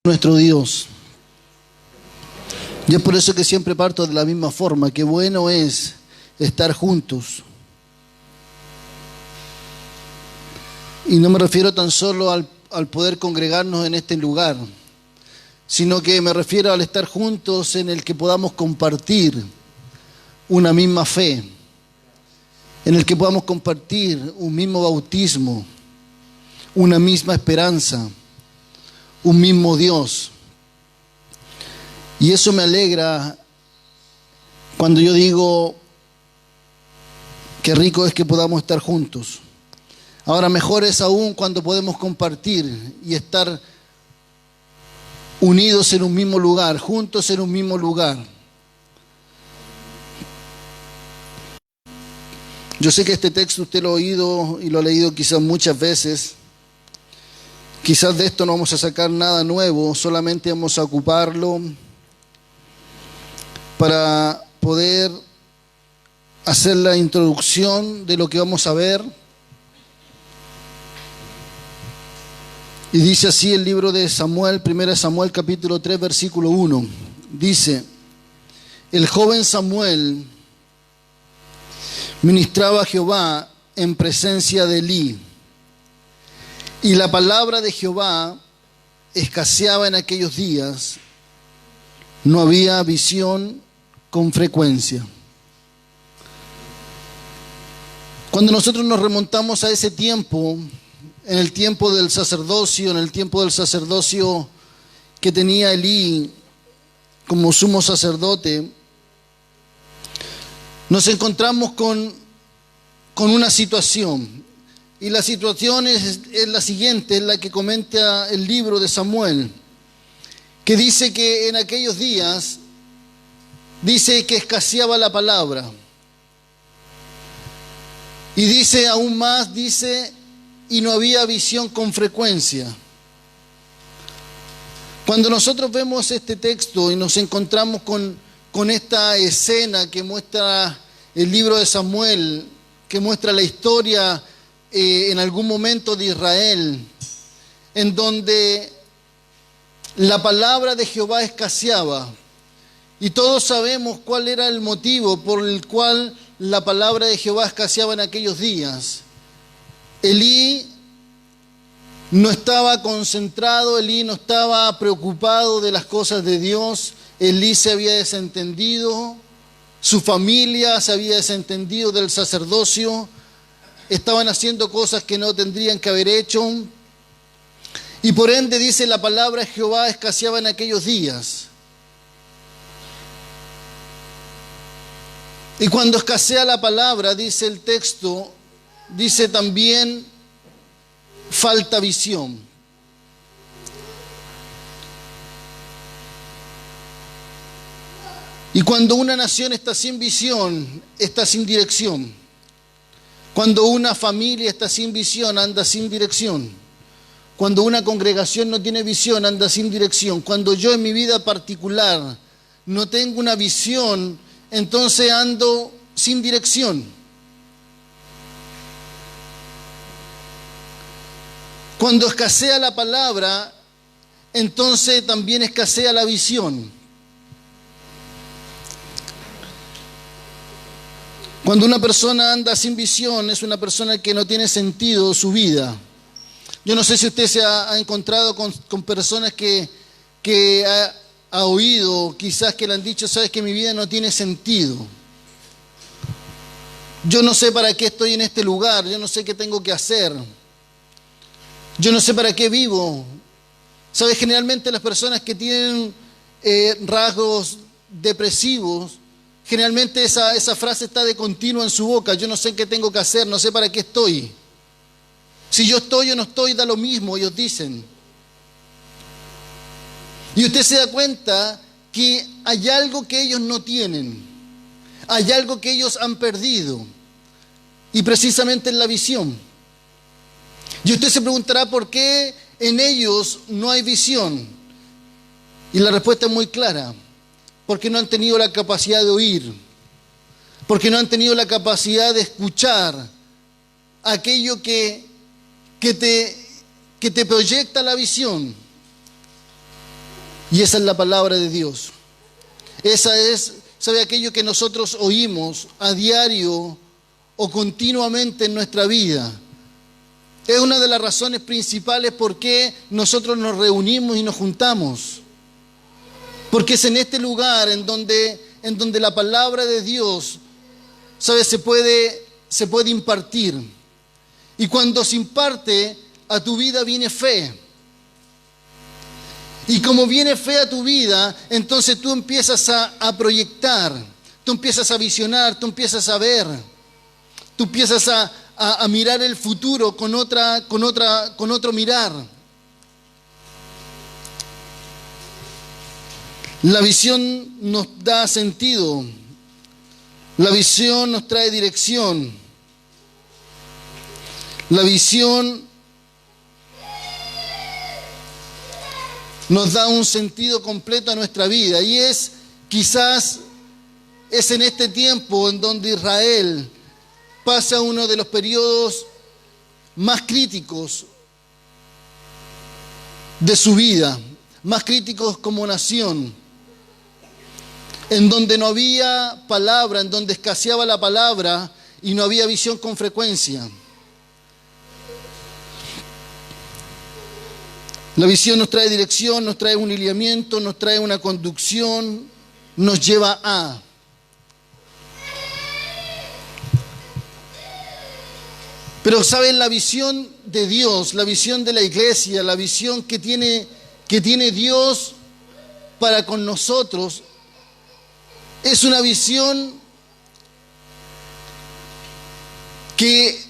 Nuestro Dios. Y es por eso que siempre parto de la misma forma, que bueno es estar juntos. Y no me refiero tan solo al poder congregarnos en este lugar, sino que me refiero al estar juntos en el que podamos compartir una misma fe, en el que podamos compartir un mismo bautismo, una misma esperanza, un mismo Dios. Y eso me alegra cuando yo digo qué rico es que podamos estar juntos. Ahora mejor es aún cuando podemos compartir y estar unidos en un mismo lugar, juntos en un mismo lugar. Yo sé que este texto usted lo ha oído y lo ha leído quizás muchas veces. Quizás de esto no vamos a sacar nada nuevo, solamente vamos a ocuparlo para poder hacer la introducción de lo que vamos a ver. Y dice así el libro de Samuel, 1 Samuel capítulo 3, versículo 1. Dice: el joven Samuel ministraba a Jehová en presencia de Elí. Y la palabra de Jehová escaseaba en aquellos días. No había visión con frecuencia. Cuando nosotros nos remontamos a ese tiempo, en el tiempo del sacerdocio, que tenía Elí como sumo sacerdote, nos encontramos con una situación. Y la situación es la siguiente, es la que comenta el libro de Samuel, que dice que en aquellos días, dice que escaseaba la palabra. Y dice aún más, dice, y no había visión con frecuencia. Cuando nosotros vemos este texto y nos encontramos con esta escena que muestra el libro de Samuel, que muestra la historia en algún momento de Israel, en donde la palabra de Jehová escaseaba, y todos sabemos cuál era el motivo por el cual la palabra de Jehová escaseaba en aquellos días. Elí no estaba concentrado, Elí no estaba preocupado de las cosas de Dios, Elí se había desentendido, su familia se había desentendido del sacerdocio, estaban haciendo cosas que no tendrían que haber hecho. Y por ende, dice, la palabra de Jehová escaseaba en aquellos días. Y cuando escasea la palabra, dice el texto, dice también, falta visión. Y cuando una nación está sin visión, está sin dirección. Cuando una familia está sin visión, anda sin dirección. Cuando una congregación no tiene visión, anda sin dirección. Cuando yo en mi vida particular no tengo una visión, entonces ando sin dirección. Cuando escasea la palabra, entonces también escasea la visión. Cuando una persona anda sin visión, es una persona que no tiene sentido su vida. Yo no sé si usted se ha encontrado con personas que ha oído, quizás que le han dicho, sabes que mi vida no tiene sentido. Yo no sé para qué estoy en este lugar, yo no sé qué tengo que hacer. Yo no sé para qué vivo. Sabes, generalmente las personas que tienen rasgos depresivos, generalmente esa frase está de continuo en su boca. Yo no sé qué tengo que hacer, no sé para qué estoy. Si yo estoy o no estoy, da lo mismo, ellos dicen. Y usted se da cuenta que hay algo que ellos no tienen. Hay algo que ellos han perdido. Y precisamente es la visión. Y usted se preguntará por qué en ellos no hay visión. Y la respuesta es muy clara. Porque no han tenido la capacidad de oír, porque no han tenido la capacidad de escuchar aquello que te proyecta la visión. Y esa es la palabra de Dios. Esa es, ¿sabe? Aquello que nosotros oímos a diario o continuamente en nuestra vida. Es una de las razones principales por qué nosotros nos reunimos y nos juntamos. Porque es en este lugar en donde la palabra de Dios, ¿sabe? se puede impartir. Y cuando se imparte, a tu vida viene fe. Y como viene fe a tu vida, entonces tú empiezas a proyectar, tú empiezas a visionar, tú empiezas a ver, tú empiezas a mirar el futuro con otro mirar. La visión nos da sentido, la visión nos trae dirección, la visión nos da un sentido completo a nuestra vida. Y quizás es en este tiempo en donde Israel pasa uno de los periodos más críticos de su vida, más críticos como nación, en donde no había palabra, en donde escaseaba la palabra y no había visión con frecuencia. La visión nos trae dirección, nos trae un lineamiento, nos trae una conducción, nos lleva a. Pero ¿saben? La visión de Dios, la visión de la iglesia, la visión que tiene Dios para con nosotros, es una visión que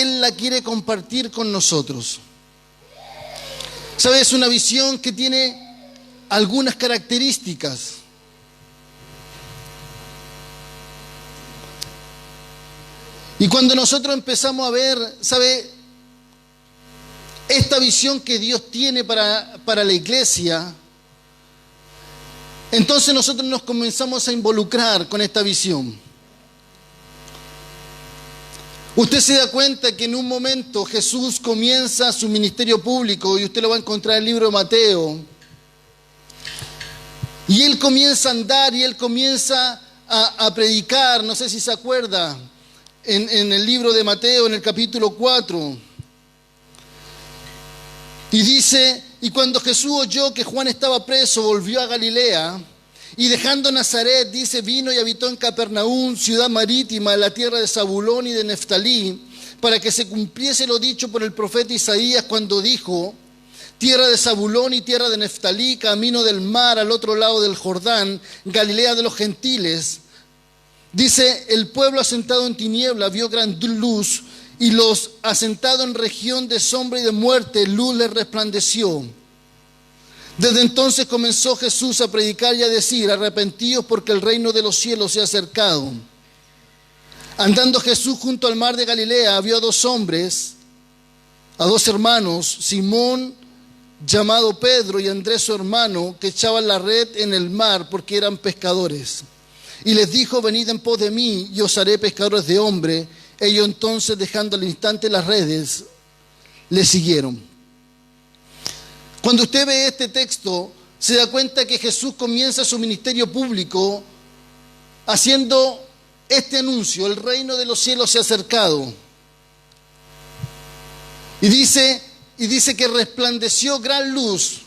Él la quiere compartir con nosotros. ¿Sabes? Es una visión que tiene algunas características. Y cuando nosotros empezamos a ver, ¿sabe? Esta visión que Dios tiene para la iglesia, entonces nosotros nos comenzamos a involucrar con esta visión. Usted se da cuenta que en un momento Jesús comienza su ministerio público, y usted lo va a encontrar en el libro de Mateo. Y Él comienza a andar y Él comienza a predicar, no sé si se acuerda, en el libro de Mateo, en el capítulo 4. Y dice, y cuando Jesús oyó que Juan estaba preso, volvió a Galilea, y dejando Nazaret, dice, vino y habitó en Capernaum, ciudad marítima, en la tierra de Zabulón y de Neftalí, para que se cumpliese lo dicho por el profeta Isaías cuando dijo, tierra de Zabulón y tierra de Neftalí, camino del mar al otro lado del Jordán, Galilea de los gentiles. Dice, el pueblo asentado en tiniebla vio gran luz, y los asentados en región de sombra y de muerte, luz les resplandeció. Desde entonces comenzó Jesús a predicar y a decir, arrepentíos porque el reino de los cielos se ha acercado. Andando Jesús junto al mar de Galilea, vio a dos hombres, a dos hermanos, Simón, llamado Pedro, y Andrés su hermano, que echaban la red en el mar porque eran pescadores. Y les dijo, venid en pos de mí, y os haré pescadores de hombre. Ellos entonces, dejando al instante las redes, le siguieron. Cuando usted ve este texto, se da cuenta que Jesús comienza su ministerio público haciendo este anuncio, el reino de los cielos se ha acercado. Y dice que resplandeció gran luz.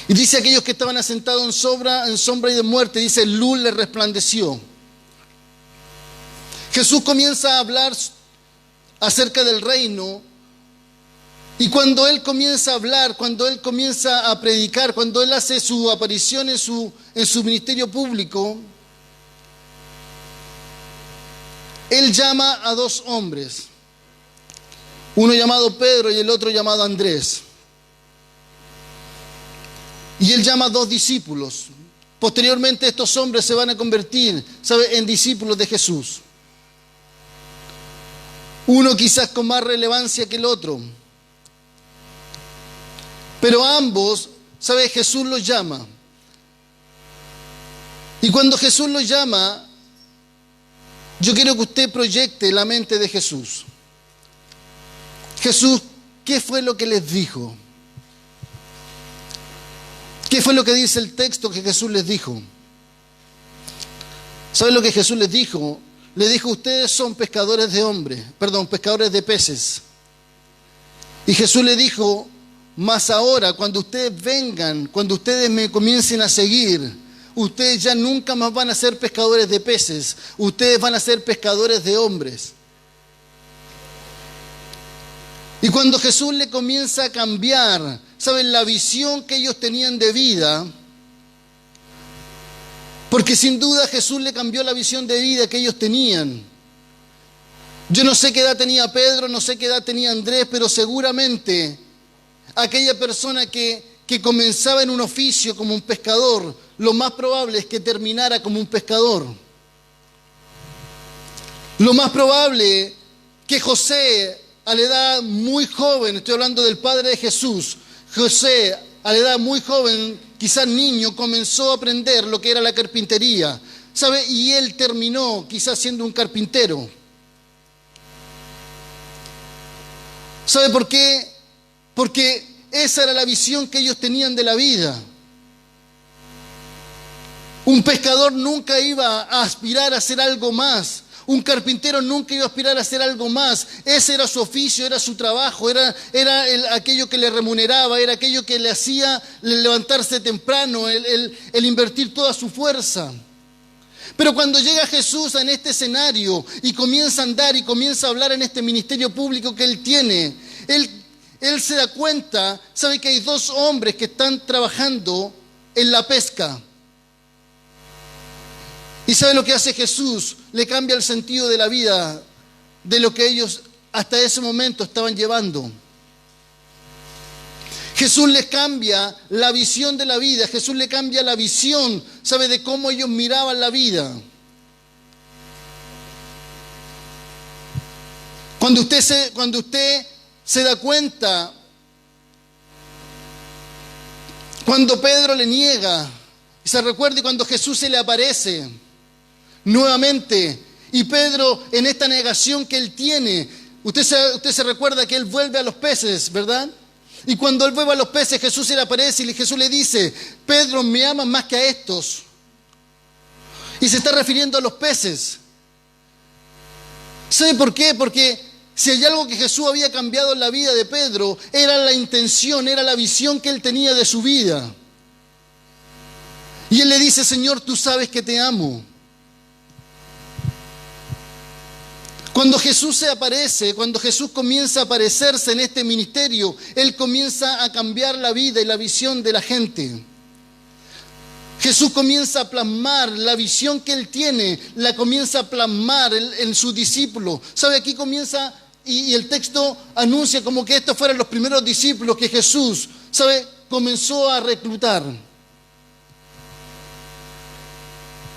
Y dice aquellos que estaban asentados en sombra y de muerte, dice, luz les resplandeció. Jesús comienza a hablar acerca del reino, y cuando Él comienza a hablar, cuando Él comienza a predicar, cuando Él hace su aparición en su ministerio público, Él llama a dos hombres, uno llamado Pedro y el otro llamado Andrés. Y Él llama a dos discípulos. Posteriormente estos hombres se van a convertir, ¿sabe?, en discípulos de Jesús. Uno quizás con más relevancia que el otro. Pero ambos, ¿sabe?, Jesús los llama. Y cuando Jesús los llama, yo quiero que usted proyecte la mente de Jesús. Jesús, ¿qué fue lo que les dijo? ¿Qué fue lo que dice el texto que Jesús les dijo? ¿Saben lo que Jesús les dijo? Le dijo, ustedes son pescadores de hombres, pescadores de peces. Y Jesús le dijo, mas ahora, cuando ustedes vengan, cuando ustedes me comiencen a seguir, ustedes ya nunca más van a ser pescadores de peces, ustedes van a ser pescadores de hombres. Y cuando Jesús le comienza a cambiar, ¿saben? La visión que ellos tenían de vida, porque sin duda Jesús le cambió la visión de vida que ellos tenían. Yo no sé qué edad tenía Pedro, no sé qué edad tenía Andrés, pero seguramente aquella persona que comenzaba en un oficio como un pescador, lo más probable es que terminara como un pescador. Lo más probable que José, a la edad muy joven, estoy hablando del padre de Jesús, José, a la edad muy joven, quizás niño, comenzó a aprender lo que era la carpintería, ¿sabe? Y él terminó quizás siendo un carpintero. ¿Sabe por qué? Porque esa era la visión que ellos tenían de la vida. Un pescador nunca iba a aspirar a hacer algo más. Un carpintero nunca iba a aspirar a hacer algo más. Ese era su oficio, era su trabajo, era aquello que le remuneraba, era aquello que le hacía levantarse temprano, el invertir toda su fuerza. Pero cuando llega Jesús en este escenario y comienza a andar y comienza a hablar en este ministerio público que Él tiene, Él se da cuenta, sabe que hay dos hombres que están trabajando en la pesca. ¿Y sabe lo que hace Jesús? Le cambia el sentido de la vida, de lo que ellos hasta ese momento estaban llevando. Jesús les cambia la visión de la vida, Jesús le cambia la visión, ¿sabe? De cómo ellos miraban la vida. Cuando usted se da cuenta, cuando Pedro le niega, y se recuerda cuando Jesús se le aparece nuevamente, y Pedro en esta negación que él tiene, usted se recuerda que él vuelve a los peces, ¿verdad? Y cuando él vuelve a los peces, Jesús se le aparece y Jesús le dice, Pedro, ¿me amas más que a estos? Y se está refiriendo a los peces. ¿Sabe por qué? Porque si hay algo que Jesús había cambiado en la vida de Pedro, era la intención, era la visión que él tenía de su vida. Y él le dice, Señor, tú sabes que te amo. Cuando Jesús se aparece, cuando Jesús comienza a aparecerse en este ministerio, Él comienza a cambiar la vida y la visión de la gente. Jesús comienza a plasmar la visión que Él tiene, la comienza a plasmar en sus discípulos. ¿Sabe? Aquí comienza, y el texto anuncia como que estos fueron los primeros discípulos que Jesús, ¿sabe?, comenzó a reclutar.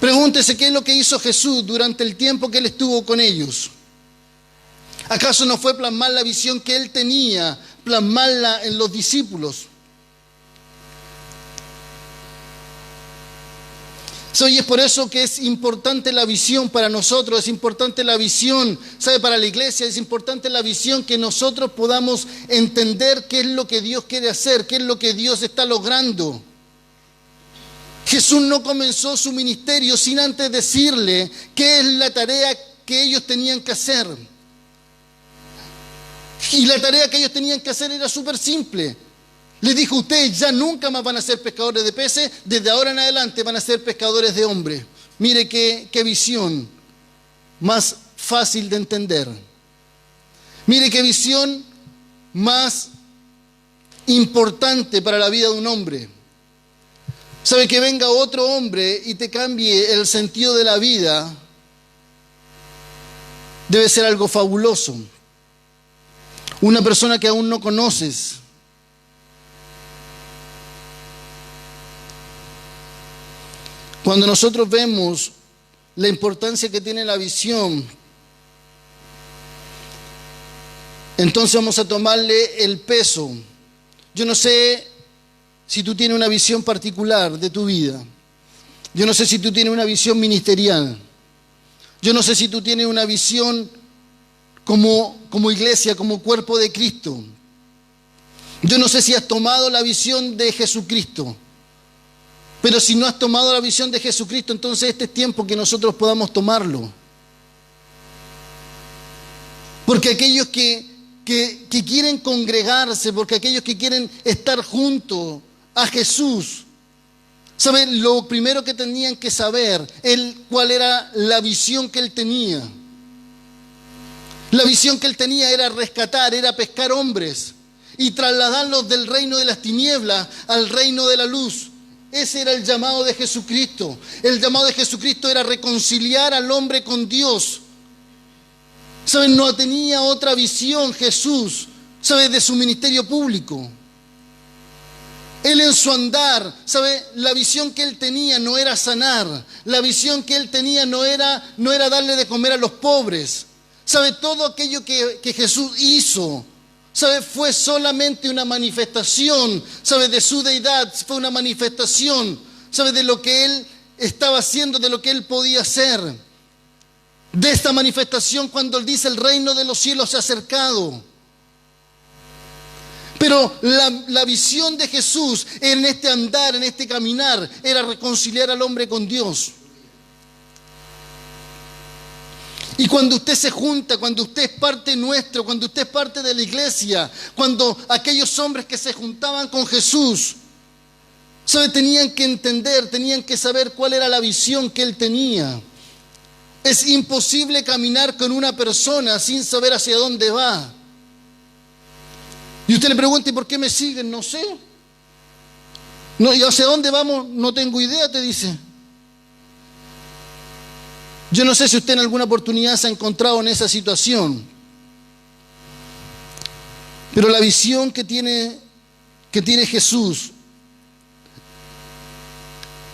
Pregúntese qué es lo que hizo Jesús durante el tiempo que Él estuvo con ellos. ¿Acaso no fue plasmar la visión que Él tenía, plasmarla en los discípulos? Y es por eso que es importante la visión para nosotros, es importante la visión, ¿sabe? Para la iglesia, es importante la visión que nosotros podamos entender qué es lo que Dios quiere hacer, qué es lo que Dios está logrando. Jesús no comenzó su ministerio sin antes decirle qué es la tarea que ellos tenían que hacer. Y la tarea que ellos tenían que hacer era súper simple. Les dijo, ustedes ya nunca más van a ser pescadores de peces, desde ahora en adelante van a ser pescadores de hombres. Mire qué visión más fácil de entender. Mire qué visión más importante para la vida de un hombre. ¿Sabe? Que venga otro hombre y te cambie el sentido de la vida, debe ser algo fabuloso. Una persona que aún no conoces. Cuando nosotros vemos la importancia que tiene la visión, entonces vamos a tomarle el peso. Yo no sé si tú tienes una visión particular de tu vida. Yo no sé si tú tienes una visión ministerial. Yo no sé si tú tienes una visión como iglesia, como cuerpo de Cristo. Yo no sé si has tomado la visión de Jesucristo, pero si no has tomado la visión de Jesucristo, entonces este es tiempo que nosotros podamos tomarlo. Porque aquellos que quieren congregarse, porque aquellos que quieren estar junto a Jesús, ¿saben? Lo primero que tenían que saber cuál era la visión que él tenía. La visión que él tenía era rescatar, era pescar hombres y trasladarlos del reino de las tinieblas al reino de la luz. Ese era el llamado de Jesucristo. El llamado de Jesucristo era reconciliar al hombre con Dios. ¿Saben? No tenía otra visión Jesús, ¿sabe? De su ministerio público. Él en su andar, ¿sabe? La visión que él tenía no era sanar. La visión que él tenía no era darle de comer a los pobres. ¿Sabe? Todo aquello que Jesús hizo, ¿sabe? Fue solamente una manifestación, ¿sabe? De su deidad, fue una manifestación, ¿sabe? De lo que él estaba haciendo, de lo que él podía hacer. De esta manifestación cuando él dice el reino de los cielos se ha acercado. Pero la visión de Jesús en este andar, en este caminar, era reconciliar al hombre con Dios. Y cuando usted se junta, cuando usted es parte nuestro, cuando usted es parte de la iglesia, cuando aquellos hombres que se juntaban con Jesús, ¿sabe? Tenían que entender, tenían que saber cuál era la visión que él tenía. Es imposible caminar con una persona sin saber hacia dónde va. Y usted le pregunta, ¿y por qué me siguen? No sé. No, ¿y hacia dónde vamos? No tengo idea, te dice. Yo no sé si usted en alguna oportunidad se ha encontrado en esa situación. Pero la visión que tiene Jesús,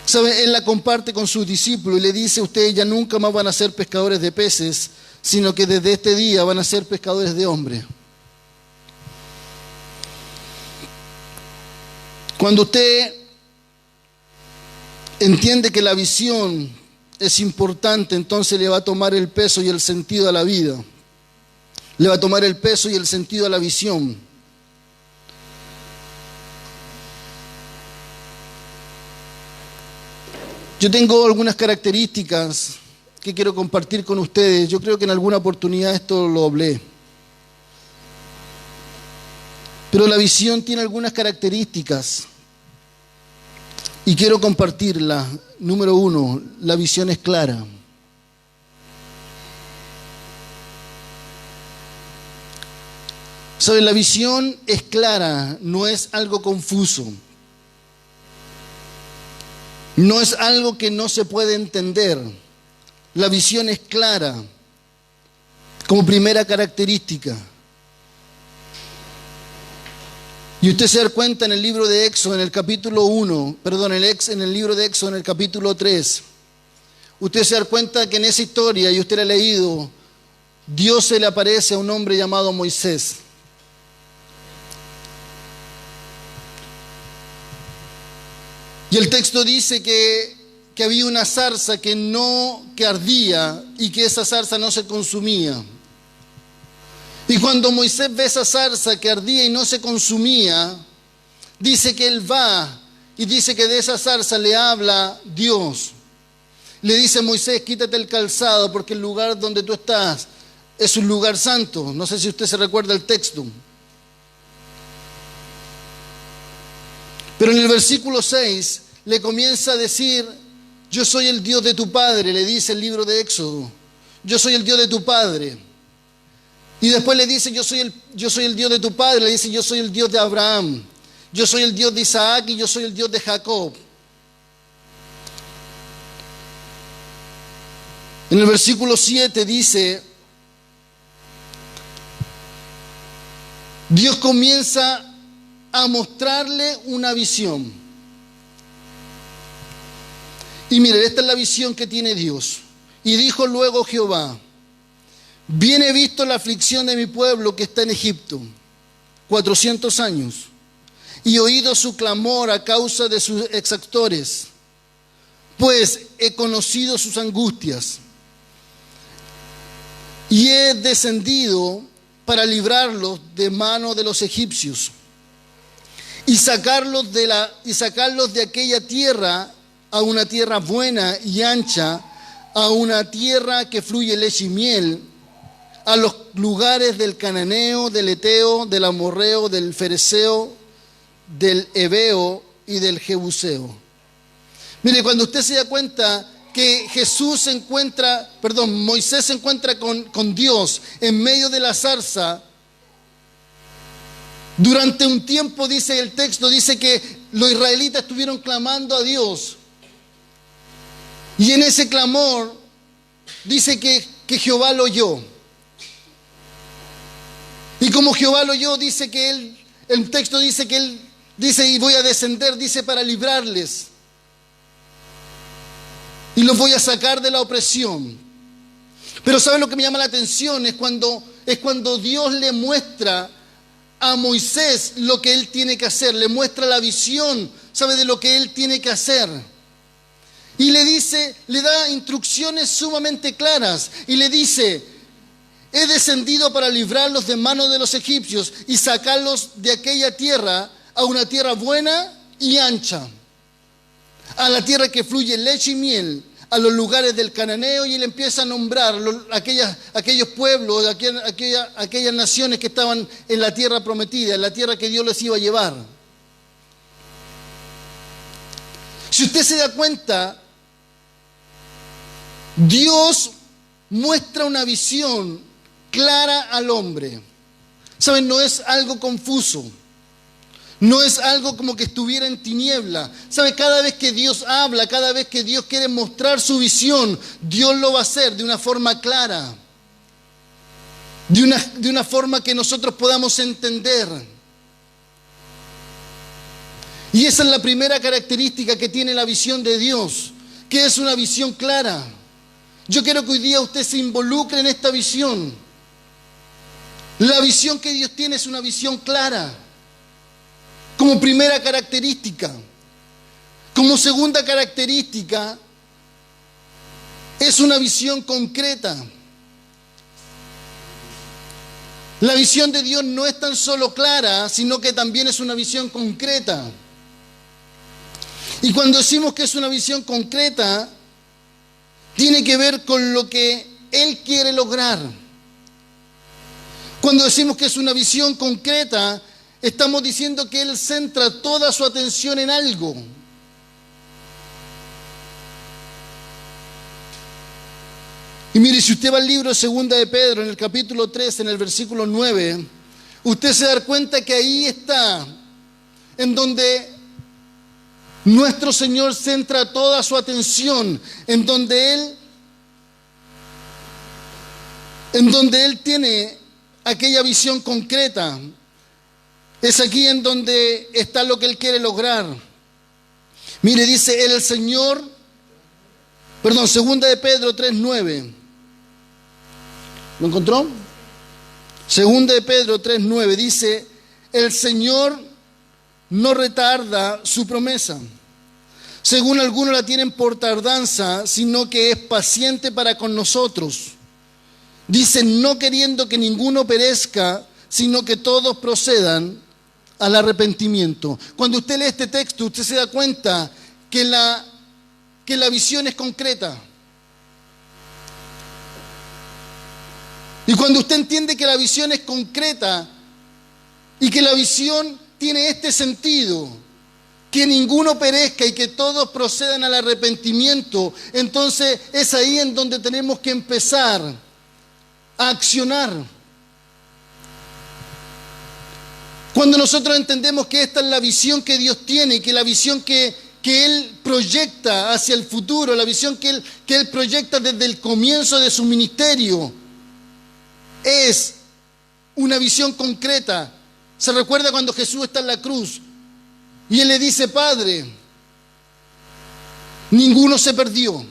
¿sabe? Él la comparte con sus discípulos y le dice: ustedes ya nunca más van a ser pescadores de peces, sino que desde este día van a ser pescadores de hombres. Cuando usted entiende que la visión es importante, entonces le va a tomar el peso y el sentido a la vida. Le va a tomar el peso y el sentido a la visión. Yo tengo algunas características que quiero compartir con ustedes. Yo creo que en alguna oportunidad esto lo hablé. Pero la visión tiene algunas características y quiero compartirla. Número 1, la visión es clara. ¿Saben? La visión es clara, no es algo confuso. No es algo que no se puede entender. La visión es clara como primera característica. Y usted se da cuenta en el libro de Éxodo, en el capítulo 1, en el libro de Éxodo, en el capítulo 3, usted se da cuenta que en esa historia, y usted la ha leído, Dios se le aparece a un hombre llamado Moisés. Y el texto dice que había una zarza que ardía y que esa zarza no se consumía. Y cuando Moisés ve esa zarza que ardía y no se consumía, dice que él va y dice que de esa zarza le habla Dios. Le dice: Moisés, quítate el calzado porque el lugar donde tú estás es un lugar santo. No sé si usted se recuerda el texto. Pero en el versículo 6 le comienza a decir: yo soy el Dios de tu padre, le dice el libro de Éxodo. Yo soy el Dios de tu padre. Y después le dice: yo soy el Dios de tu padre. Le dice: yo soy el Dios de Abraham. Yo soy el Dios de Isaac y yo soy el Dios de Jacob. En el versículo 7 dice: Dios comienza a mostrarle una visión. Y mire, esta es la visión que tiene Dios. Y dijo luego Jehová: bien he visto la aflicción de mi pueblo que está en Egipto, 400 años, y oído su clamor a causa de sus exactores, pues he conocido sus angustias, y he descendido para librarlos de mano de los egipcios. y sacarlos de aquella tierra a una tierra buena y ancha, a una tierra que fluye leche y miel, a los lugares del cananeo, del eteo, del amorreo, del fereceo, del heveo y del jebuseo. Mire, cuando usted se da cuenta que Moisés se encuentra con Dios en medio de la zarza, durante un tiempo, dice el texto, dice que los israelitas estuvieron clamando a Dios. Y en ese clamor dice que Jehová lo oyó. Y como Jehová lo oyó, dice que el texto dice que él dice, y voy a descender, dice, para librarles. Y los voy a sacar de la opresión. Pero ¿saben lo que me llama la atención? Es cuando Dios le muestra a Moisés lo que él tiene que hacer. Le muestra la visión, ¿sabe? De lo que él tiene que hacer. Y le da instrucciones sumamente claras. Y le dice: he descendido para librarlos de manos de los egipcios y sacarlos de aquella tierra a una tierra buena y ancha, a la tierra que fluye leche y miel, a los lugares del cananeo. Y él empieza a nombrar aquellos pueblos, aquellas naciones que estaban en la tierra prometida, en la tierra que Dios les iba a llevar. Si usted se da cuenta, Dios muestra una visión clara al hombre. ¿Saben? No es algo confuso. No es algo como que estuviera en tiniebla. ¿Sabe? Cada vez que Dios habla, cada vez que Dios quiere mostrar su visión, Dios lo va a hacer de una forma clara. De una forma que nosotros podamos entender. Y esa es la primera característica que tiene la visión de Dios, que es una visión clara. Yo quiero que hoy día usted se involucre en esta visión. La visión que Dios tiene es una visión clara, como primera característica. Como segunda característica, es una visión concreta. La visión de Dios no es tan solo clara, sino que también es una visión concreta. Y cuando decimos que es una visión concreta, tiene que ver con lo que Él quiere lograr. Cuando decimos que es una visión concreta, estamos diciendo que Él centra toda su atención en algo. Y mire, si usted va al libro de 2 de Pedro, en el capítulo 3, en el versículo 9, usted se da cuenta que ahí está, en donde nuestro Señor centra toda su atención, en donde Él tiene aquella visión concreta. Es aquí en donde está lo que Él quiere lograr. Mire, dice el Señor, 2 de Pedro 3:9. ¿Lo encontró? 2 de Pedro 3:9 dice: el Señor no retarda su promesa, según algunos la tienen por tardanza, sino que es paciente para con nosotros. Dice: no queriendo que ninguno perezca, sino que todos procedan al arrepentimiento. Cuando usted lee este texto, usted se da cuenta que la visión es concreta. Y cuando usted entiende que la visión es concreta y que la visión tiene este sentido, que ninguno perezca y que todos procedan al arrepentimiento, entonces es ahí en donde tenemos que empezar a accionar. Cuando nosotros entendemos que esta es la visión que Dios tiene y que la visión que Él proyecta hacia el futuro, la visión que Él proyecta desde el comienzo de su ministerio, es una visión concreta. ¿Se recuerda cuando Jesús está en la cruz y Él le dice: Padre, ninguno se perdió?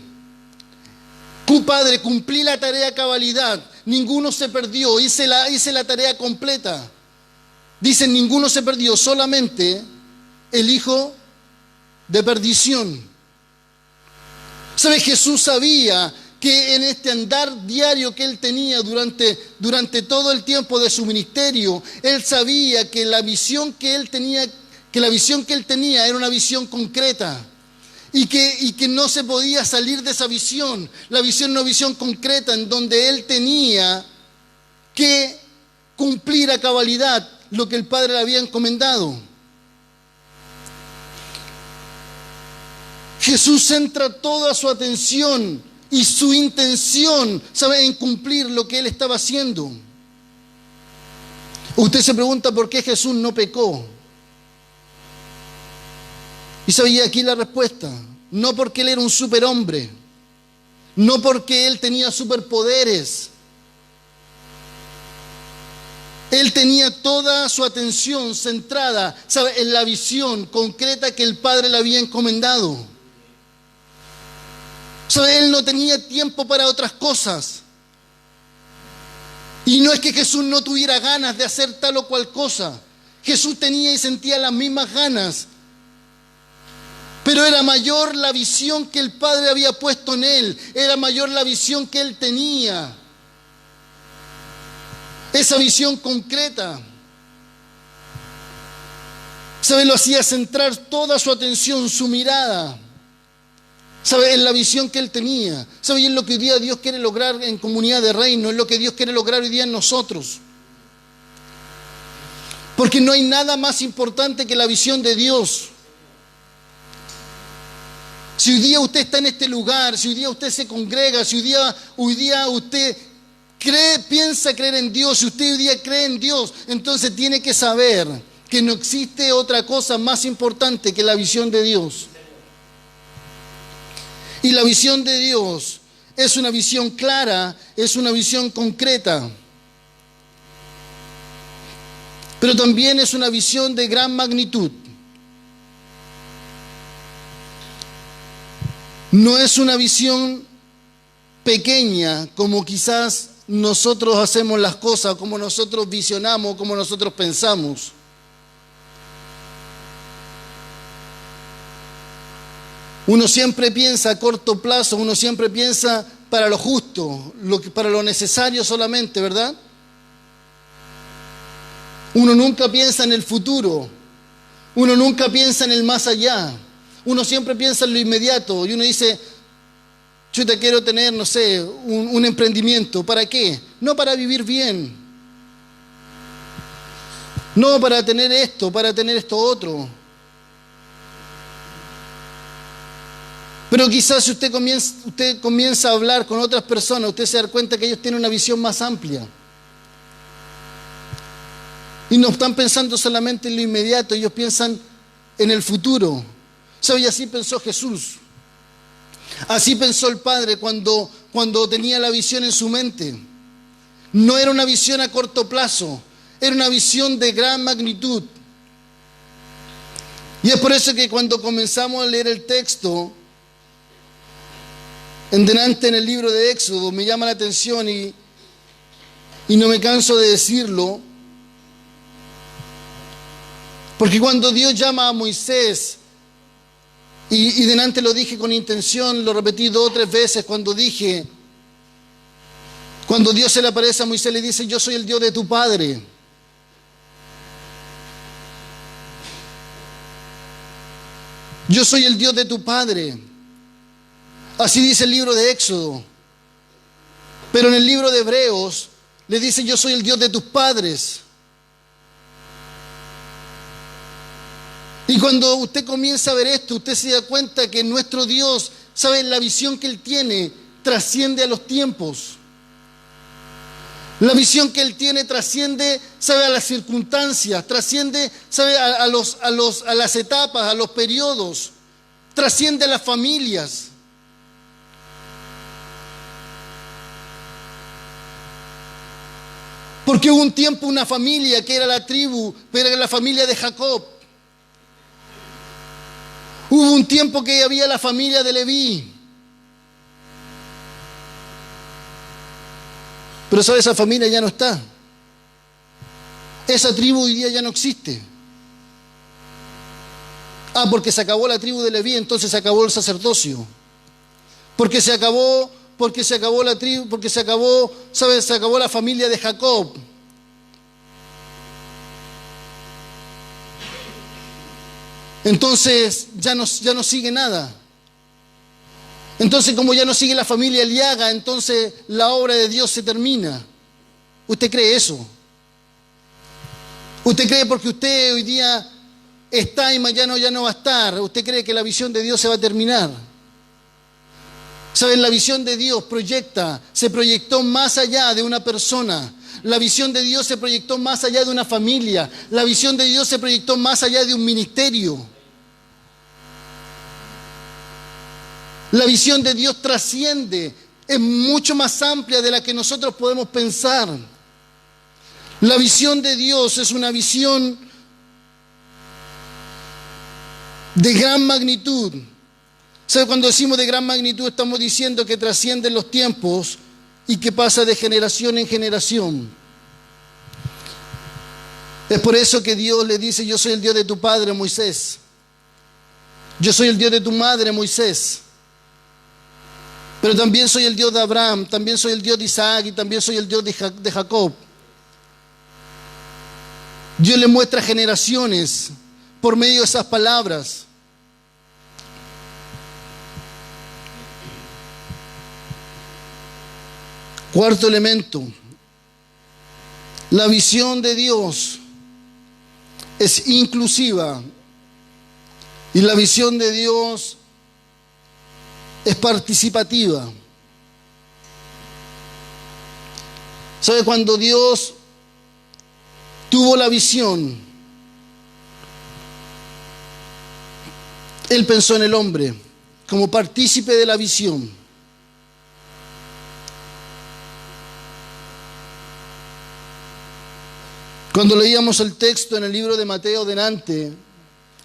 Padre, cumplí la tarea a cabalidad, ninguno se perdió, hice la tarea completa. Dicen: ninguno se perdió, solamente el hijo de perdición. ¿Sabe? Jesús sabía que en este andar diario que Él tenía durante todo el tiempo de su ministerio, Él sabía que la visión que Él tenía que la visión que él tenía era una visión concreta y que no se podía salir de esa visión. La visión era una visión concreta en donde él tenía que cumplir a cabalidad lo que el Padre le había encomendado. Jesús centra toda su atención y su intención, ¿sabe?, en cumplir lo que él estaba haciendo. Usted se pregunta por qué Jesús no pecó. Y sabía aquí la respuesta. No porque él era un superhombre, no porque él tenía superpoderes. Él tenía toda su atención centrada, ¿sabe?, en la visión concreta que el Padre le había encomendado. ¿Sabe? Él no tenía tiempo para otras cosas. Y no es que Jesús no tuviera ganas de hacer tal o cual cosa. Jesús tenía y sentía las mismas ganas. Pero era mayor la visión que el Padre había puesto en él. Era mayor la visión que él tenía. Esa visión concreta, ¿sabe?, lo hacía centrar toda su atención, su mirada, ¿sabe?, en la visión que él tenía. ¿Sabe? Y es lo que hoy día Dios quiere lograr en Comunidad de Reino, es lo que Dios quiere lograr hoy día en nosotros. Porque no hay nada más importante que la visión de Dios. Si hoy día usted está en este lugar, si hoy día usted se congrega, si hoy día usted piensa creer en Dios, si usted hoy día cree en Dios, entonces tiene que saber que no existe otra cosa más importante que la visión de Dios. Y la visión de Dios es una visión clara, es una visión concreta. Pero también es una visión de gran magnitud. No es una visión pequeña como quizás nosotros hacemos las cosas, como nosotros visionamos, como nosotros pensamos. Uno siempre piensa a corto plazo, uno siempre piensa para lo justo, para lo necesario solamente, ¿verdad? Uno nunca piensa en el futuro, uno nunca piensa en el más allá, uno siempre piensa en lo inmediato y uno dice, chuta, quiero tener, no sé, un emprendimiento. ¿Para qué? No para vivir bien. No para tener esto otro. Pero quizás si usted comienza a hablar con otras personas, usted se da cuenta que ellos tienen una visión más amplia. Y no están pensando solamente en lo inmediato, ellos piensan en el futuro. ¿Sabe? Y así pensó Jesús. Así pensó el Padre cuando tenía la visión en su mente. No era una visión a corto plazo, era una visión de gran magnitud. Y es por eso que cuando comenzamos a leer el texto, en el libro de Éxodo, me llama la atención y no me canso de decirlo, porque cuando Dios llama a Moisés, y delante lo dije con intención, lo repetí 2 o 3 veces cuando Dios se le aparece a Moisés, le dice, yo soy el Dios de tu padre. Yo soy el Dios de tu padre. Así dice el libro de Éxodo. Pero en el libro de Hebreos le dice, yo soy el Dios de tus padres. Y cuando usted comienza a ver esto, usted se da cuenta que nuestro Dios, ¿sabe?, la visión que Él tiene trasciende a los tiempos. La visión que Él tiene trasciende, ¿sabe?, a las circunstancias, trasciende, ¿sabe?, a las etapas, a los periodos, trasciende a las familias. Porque hubo un tiempo una familia que era la tribu, pero era la familia de Jacob. Hubo un tiempo que había la familia de Leví. Pero ¿sabe? Esa familia ya no está. Esa tribu hoy día ya no existe. Porque se acabó la tribu de Leví, entonces se acabó el sacerdocio. Porque se acabó la tribu, porque se acabó, ¿sabe? Se acabó la familia de Jacob. entonces ya no sigue nada. Entonces, como ya no sigue la familia Aliaga, entonces la obra de Dios se termina. ¿Usted cree eso? ¿Usted cree porque usted hoy día está y mañana ya no va a estar? ¿Usted cree que la visión de Dios se va a terminar? ¿Saben? La visión de Dios se proyectó más allá de una persona. La visión de Dios se proyectó más allá de una familia. La visión de Dios se proyectó más allá de un ministerio. La visión de Dios trasciende, es mucho más amplia de la que nosotros podemos pensar. La visión de Dios es una visión de gran magnitud. ¿Sabe? Cuando decimos de gran magnitud estamos diciendo que trasciende los tiempos y que pasa de generación en generación. Es por eso que Dios le dice: yo soy el Dios de tu padre Moisés. Yo soy el Dios de tu madre Moisés. Pero también soy el Dios de Abraham, también soy el Dios de Isaac y también soy el Dios de Jacob. Dios le muestra generaciones por medio de esas palabras. Cuarto elemento, la visión de Dios es inclusiva y la visión de Dios es participativa. ¿Sabe? Cuando Dios tuvo la visión, Él pensó en el hombre como partícipe de la visión. Cuando leíamos el texto en el libro de Mateo delante,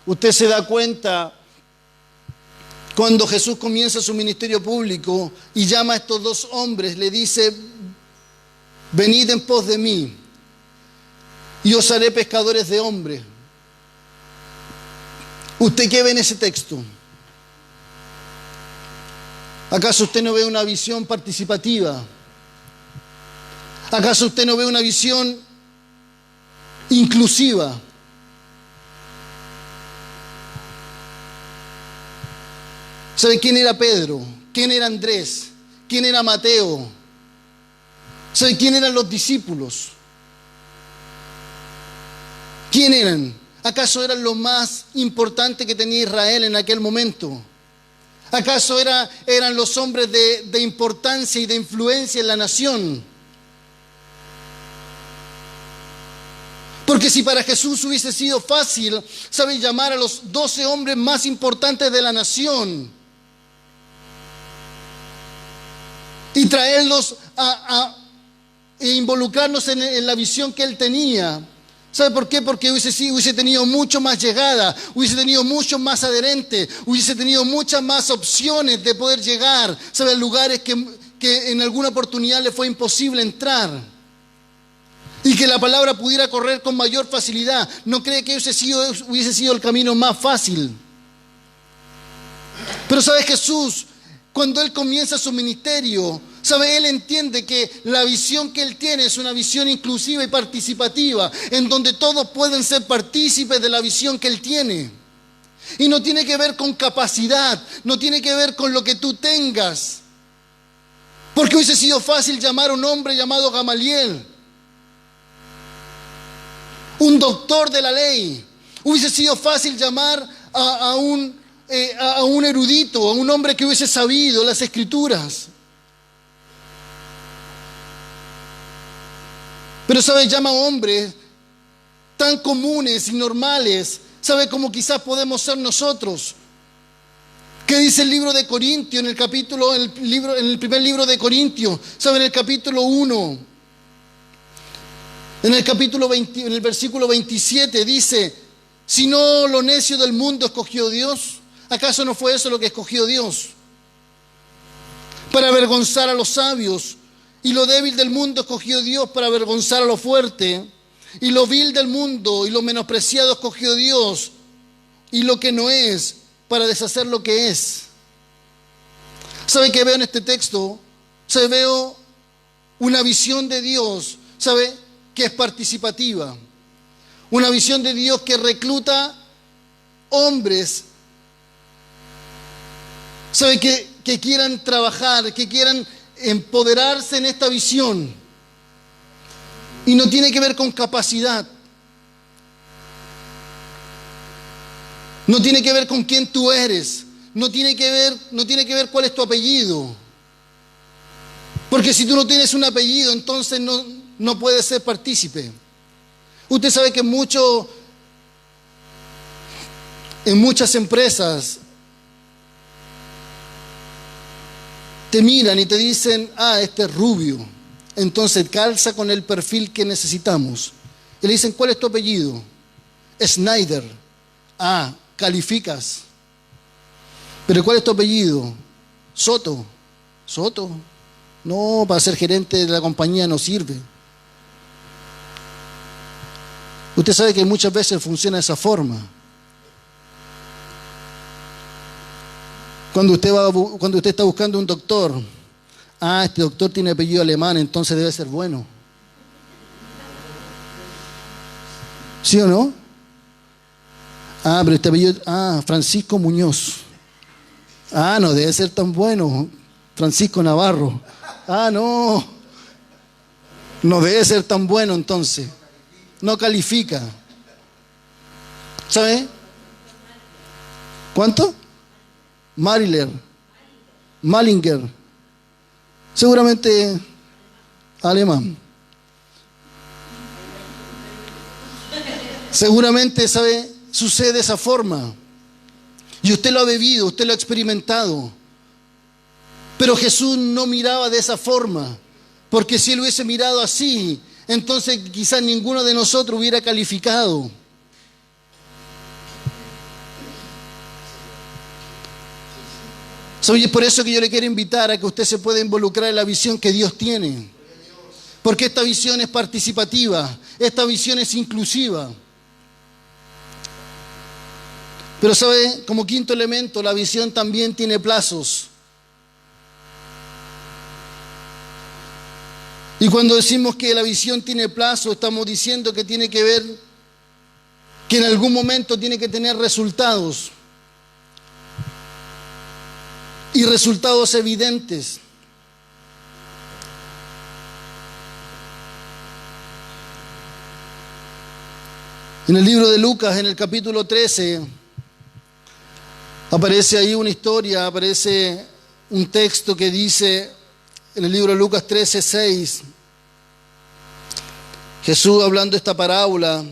usted se da cuenta cuando Jesús comienza su ministerio público y llama a estos dos hombres, le dice: venid en pos de mí y os haré pescadores de hombres. ¿Usted qué ve en ese texto? ¿Acaso usted no ve una visión participativa? ¿Acaso usted no ve una visión inclusiva? ¿Sabe quién era Pedro? ¿Quién era Andrés? ¿Quién era Mateo? ¿Sabe quién eran los discípulos? ¿Quién eran? ¿Acaso eran lo más importante que tenía Israel en aquel momento? ¿Acaso eran los hombres de importancia y de influencia en la nación? Porque si para Jesús hubiese sido fácil, ¿sabe?, llamar a los 12 hombres más importantes de la nación y traerlos e involucrarnos en la visión que Él tenía. ¿Sabe por qué? Porque hubiese tenido mucho más llegada, hubiese tenido mucho más adherentes, hubiese tenido muchas más opciones de poder llegar, ¿sabe?, a lugares que en alguna oportunidad le fue imposible entrar. Y que la palabra pudiera correr con mayor facilidad. ¿No cree que hubiese sido el camino más fácil? Pero ¿sabe? Jesús, cuando Él comienza su ministerio, ¿sabe? Él entiende que la visión que Él tiene es una visión inclusiva y participativa, en donde todos pueden ser partícipes de la visión que Él tiene. Y no tiene que ver con capacidad, no tiene que ver con lo que tú tengas. Porque hubiese sido fácil llamar a un hombre llamado Gamaliel, un doctor de la ley. Hubiese sido fácil llamar a un erudito, a un hombre que hubiese sabido las escrituras. Pero, ¿sabe? Llama a hombres tan comunes y normales, ¿sabe? Como quizás podemos ser nosotros. ¿Qué dice el libro de Corintios, en el primer libro de Corintios? ¿Sabe? En el capítulo 1. En el versículo 27 dice: si no lo necio del mundo escogió Dios, ¿acaso no fue eso lo que escogió Dios? Para avergonzar a los sabios. Y lo débil del mundo escogió Dios para avergonzar a lo fuerte. Y lo vil del mundo y lo menospreciado escogió Dios. Y lo que no es, para deshacer lo que es. ¿Sabe qué veo en este texto? Veo una visión de Dios, ¿sabe?, que es participativa. Una visión de Dios que recluta hombres, ¿sabe? Que quieran trabajar, que quieran empoderarse en esta visión. Y no tiene que ver con capacidad. No tiene que ver con quién tú eres. No tiene que ver cuál es tu apellido. Porque si tú no tienes un apellido, entonces no puedes ser partícipe. Usted sabe que en muchas empresas te miran y te dicen, este es rubio, entonces calza con el perfil que necesitamos. Y le dicen, ¿cuál es tu apellido? Snyder. Calificas. ¿Pero cuál es tu apellido? Soto. ¿Soto? No, para ser gerente de la compañía no sirve. Usted sabe que muchas veces funciona de esa forma. Cuando usted está buscando un doctor, este doctor tiene apellido alemán, entonces debe ser bueno. ¿Sí o no? Pero este apellido, Francisco Muñoz. No debe ser tan bueno. Francisco Navarro. No debe ser tan bueno entonces. No califica. ¿Sabe? ¿Cuánto? Malinger. Seguramente alemán. Seguramente, ¿sabe? Sucede de esa forma. Y usted lo ha vivido, usted lo ha experimentado. Pero Jesús no miraba de esa forma. Porque si Él hubiese mirado así, entonces quizás ninguno de nosotros hubiera calificado. Es por eso que yo le quiero invitar a que usted se pueda involucrar en la visión que Dios tiene. Porque esta visión es participativa, esta visión es inclusiva. Pero ¿sabe? Como quinto elemento, la visión también tiene plazos. Y cuando decimos que la visión tiene plazo, estamos diciendo que tiene que ver, que en algún momento tiene que tener resultados. Y resultados evidentes. En el libro de Lucas, en el capítulo 13, aparece ahí una historia, aparece un texto que dice, en el libro de Lucas 13:6, Jesús hablando esta parábola,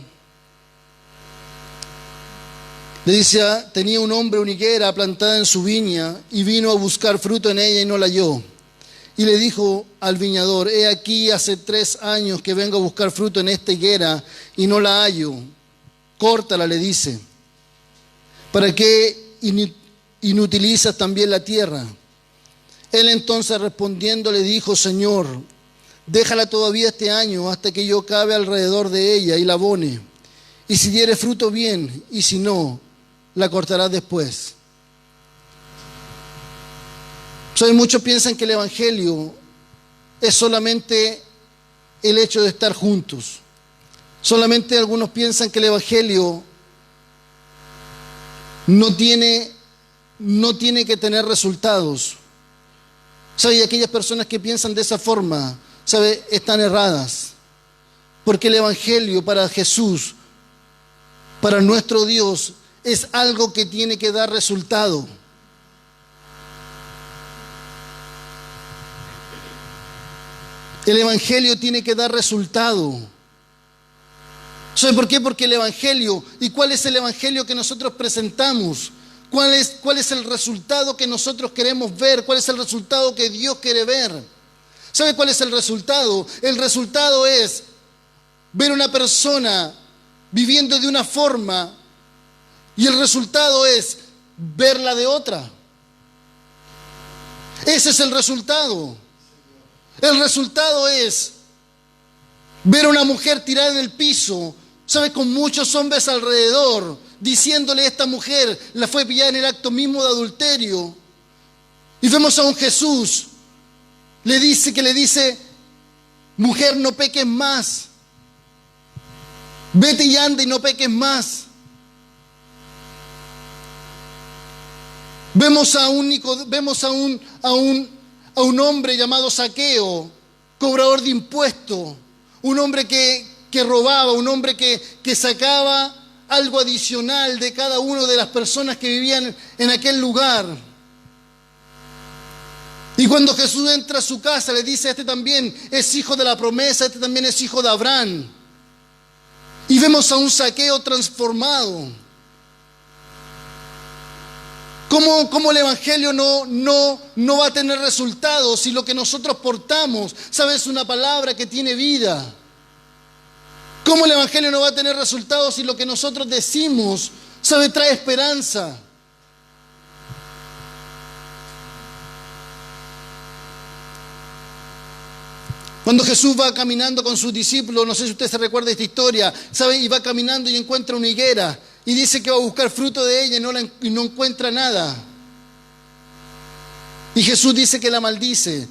le dice, tenía un hombre una higuera plantada en su viña y vino a buscar fruto en ella y no la halló. Y le dijo al viñador, he aquí hace 3 años que vengo a buscar fruto en esta higuera y no la hallo. Córtala, le dice. ¿Para qué inutilizas también la tierra? Él entonces respondiendo le dijo, Señor, déjala todavía este año hasta que yo cabe alrededor de ella y la abone. Y si diere fruto bien, y si no, la cortarás después. Muchos piensan que el Evangelio es solamente el hecho de estar juntos. Solamente algunos piensan que el Evangelio no tiene que tener resultados. Y aquellas personas que piensan de esa forma, están erradas. Porque el Evangelio para Jesús, para nuestro Dios, es algo que tiene que dar resultado. El Evangelio tiene que dar resultado. ¿Sabe por qué? Porque el Evangelio, ¿y cuál es el Evangelio que nosotros presentamos? ¿Cuál es el resultado que nosotros queremos ver? ¿Cuál es el resultado que Dios quiere ver? ¿Sabe cuál es el resultado? El resultado es ver una persona viviendo de una forma y el resultado es verla de otra. Ese es el resultado. El resultado es ver a una mujer tirada en el piso, con muchos hombres alrededor, diciéndole a esta mujer, la fue pillada en el acto mismo de adulterio. Y vemos a un Jesús, le dice, mujer, no peques más. Vete y anda y no peques más. Vemos a un hombre llamado Zaqueo, cobrador de impuestos, un hombre que robaba, un hombre que sacaba algo adicional de cada una de las personas que vivían en aquel lugar. Y cuando Jesús entra a su casa, le dice: este también es hijo de la promesa, este también es hijo de Abraham. Y vemos a un Zaqueo transformado. ¿Cómo el Evangelio no va a tener resultados si lo que nosotros portamos, sabes, es una palabra que tiene vida? ¿Cómo el Evangelio no va a tener resultados si lo que nosotros decimos, sabes, trae esperanza? Cuando Jesús va caminando con sus discípulos, no sé si usted se recuerda de esta historia, ¿sabe? Y va caminando y encuentra una higuera y dice que va a buscar fruto de ella y no encuentra nada. Y Jesús dice que la maldice.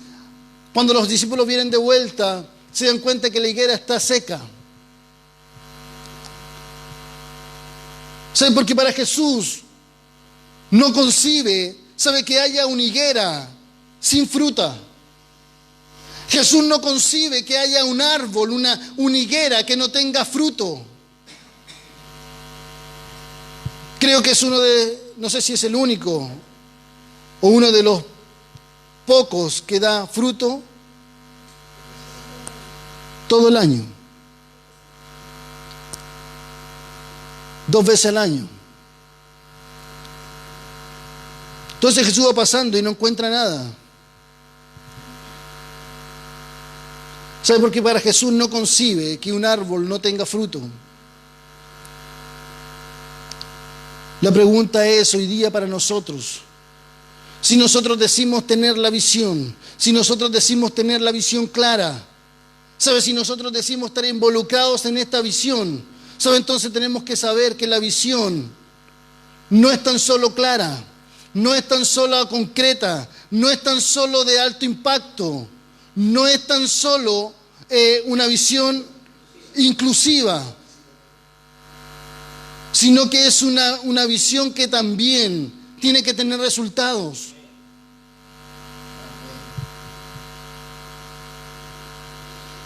Cuando los discípulos vienen de vuelta, se dan cuenta que la higuera está seca. ¿Sabe? Porque para Jesús no concibe, ¿sabe?, que haya una higuera sin fruta. Jesús no concibe que haya un árbol, una higuera que no tenga fruto. Creo que es no sé si es el único o uno de los pocos que da fruto todo el año. 2 veces al año. Entonces Jesús va pasando y no encuentra nada. ¿Sabe? Porque para Jesús no concibe que un árbol no tenga fruto. La pregunta es hoy día para nosotros: si nosotros decimos tener la visión, si nosotros decimos tener la visión clara, ¿sabe? Si nosotros decimos estar involucrados en esta visión, ¿sabe? Entonces tenemos que saber que la visión no es tan solo clara, no es tan solo concreta, no es tan solo de alto impacto, no es tan solo una visión inclusiva, sino que es una visión que también tiene que tener resultados.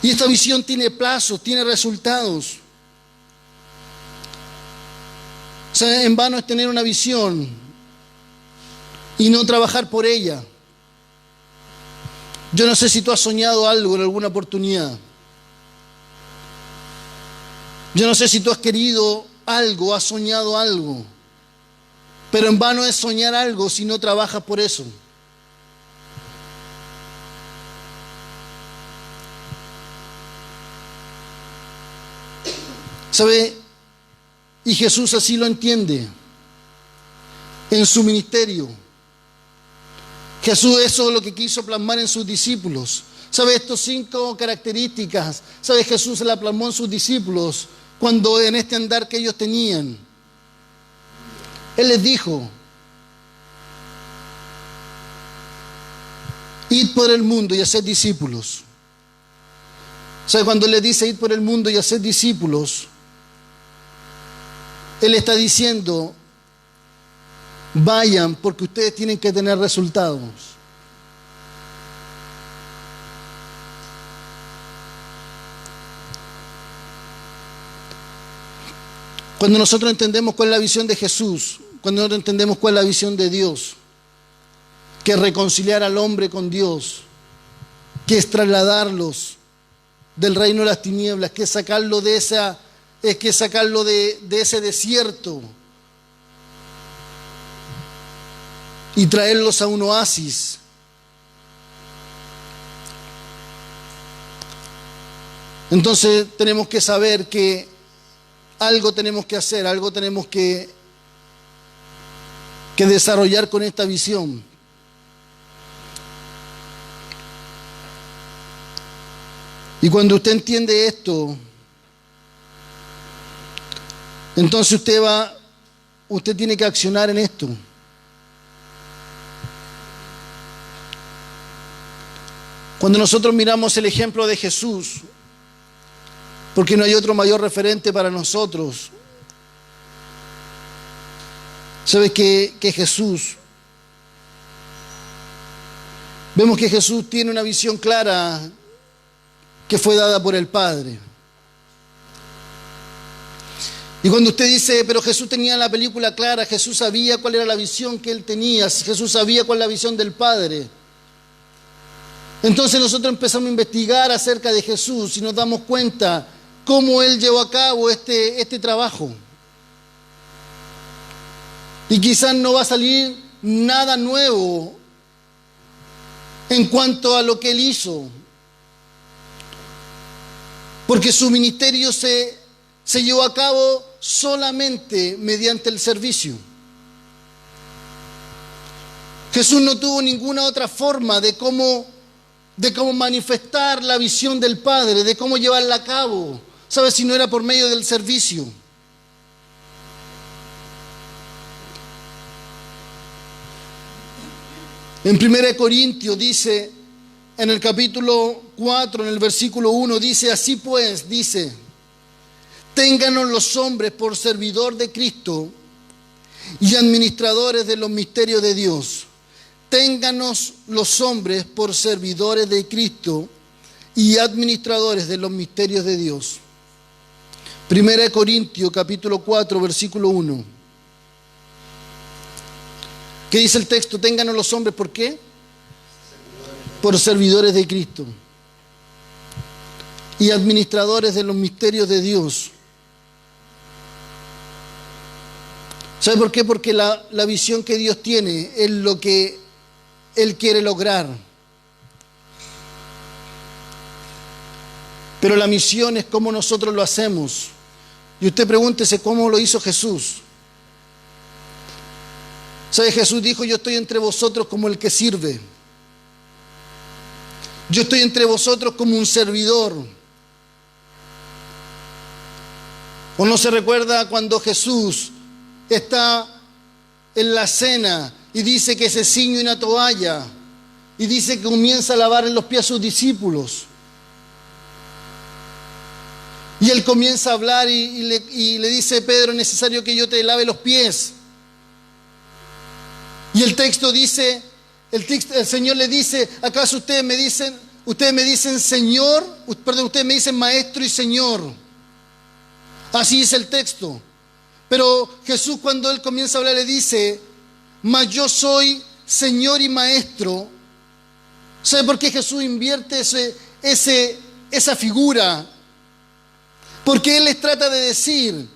Y esta visión tiene plazos, tiene resultados. O sea, en vano es tener una visión y no trabajar por ella. Yo no sé si tú has soñado algo en alguna oportunidad. Yo no sé si tú has querido algo, has soñado algo. Pero en vano es soñar algo si no trabajas por eso. ¿Sabe? Y Jesús así lo entiende en su ministerio. Jesús eso es lo que quiso plasmar en sus discípulos. ¿Sabe? Estas 5 características, ¿sabe? Jesús se las plasmó en sus discípulos cuando en este andar que ellos tenían. Él les dijo: id por el mundo y haced discípulos. ¿Sabe? Cuando Él les dice id por el mundo y haced discípulos, Él está diciendo: vayan, porque ustedes tienen que tener resultados. Cuando nosotros entendemos cuál es la visión de Jesús, cuando nosotros entendemos cuál es la visión de Dios, que es reconciliar al hombre con Dios, que es trasladarlos del reino de las tinieblas, que es sacarlo de ese desierto y traerlos a un oasis. Entonces tenemos que saber que algo tenemos que hacer, algo tenemos que desarrollar con esta visión. Y cuando usted entiende esto, entonces usted tiene que accionar en esto. Cuando nosotros miramos el ejemplo de Jesús, porque no hay otro mayor referente para nosotros, ¿sabes que Jesús Vemos que Jesús tiene una visión clara que fue dada por el Padre. Y cuando usted dice, pero Jesús tenía la película clara, Jesús sabía cuál era la visión que él tenía, Jesús sabía cuál era la visión del Padre. Entonces nosotros empezamos a investigar acerca de Jesús y nos damos cuenta cómo él llevó a cabo este trabajo. Y quizás no va a salir nada nuevo en cuanto a lo que él hizo, porque su ministerio se llevó a cabo solamente mediante el servicio. Jesús no tuvo ninguna otra forma de cómo manifestar la visión del Padre, de cómo llevarla a cabo, ¿sabes? Si no era por medio del servicio. En 1 Corintios dice, en el capítulo 4, en el versículo 1, dice, así pues, dice, ténganos los hombres por servidor de Cristo y administradores de los misterios de Dios. Ténganos los hombres por servidores de Cristo y administradores de los misterios de Dios. 1 Corintios capítulo 4, versículo 1. ¿Qué dice el texto? Ténganos los hombres, ¿por qué? Por servidores de Cristo y administradores de los misterios de Dios. ¿Sabe por qué? Porque la visión que Dios tiene es lo que Él quiere lograr. Pero la misión es cómo nosotros lo hacemos. Y usted pregúntese cómo lo hizo Jesús. ¿Sabe? Jesús dijo, yo estoy entre vosotros como el que sirve. Yo estoy entre vosotros como un servidor. ¿O no se recuerda cuando Jesús está en la cena y dice que se ciñe una toalla y dice que comienza a lavar los pies a sus discípulos? Y él comienza a hablar y le dice, Pedro, es necesario que yo te lave los pies. Y el texto dice, el Señor le dice, ¿acaso ustedes me dicen Señor? Perdón, ustedes me dicen Maestro y Señor. Así es el texto. Pero Jesús, cuando Él comienza a hablar, le dice, mas yo soy Señor y Maestro. ¿Sabe por qué Jesús invierte esa figura? Porque Él les trata de decir,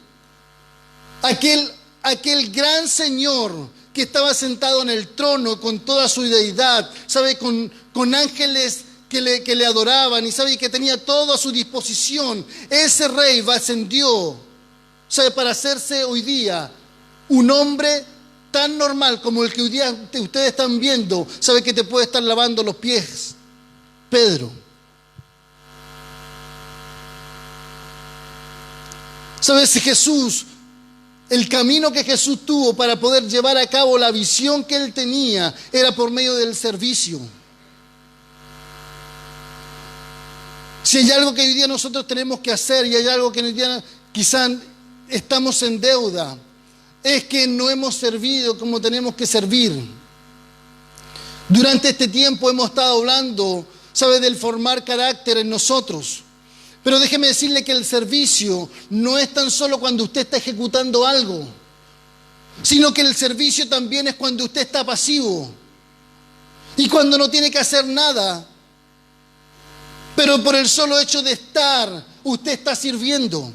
aquel gran Señor que estaba sentado en el trono con toda su deidad, ¿sabe? Con ángeles que le adoraban y sabe que tenía todo a su disposición. Ese rey ascendió, ¿sabe? Para hacerse hoy día un hombre tan normal como el que hoy día ustedes están viendo, ¿sabe? Que te puede estar lavando los pies, Pedro. ¿Sabes? Si Jesús, el camino que Jesús tuvo para poder llevar a cabo la visión que Él tenía era por medio del servicio. Si hay algo que hoy día nosotros tenemos que hacer y hay algo que hoy día quizás estamos en deuda, es que no hemos servido como tenemos que servir. Durante este tiempo hemos estado hablando, ¿sabe?, del formar carácter en nosotros. Pero déjeme decirle que el servicio no es tan solo cuando usted está ejecutando algo, sino que el servicio también es cuando usted está pasivo y cuando no tiene que hacer nada, pero por el solo hecho de estar, usted está sirviendo.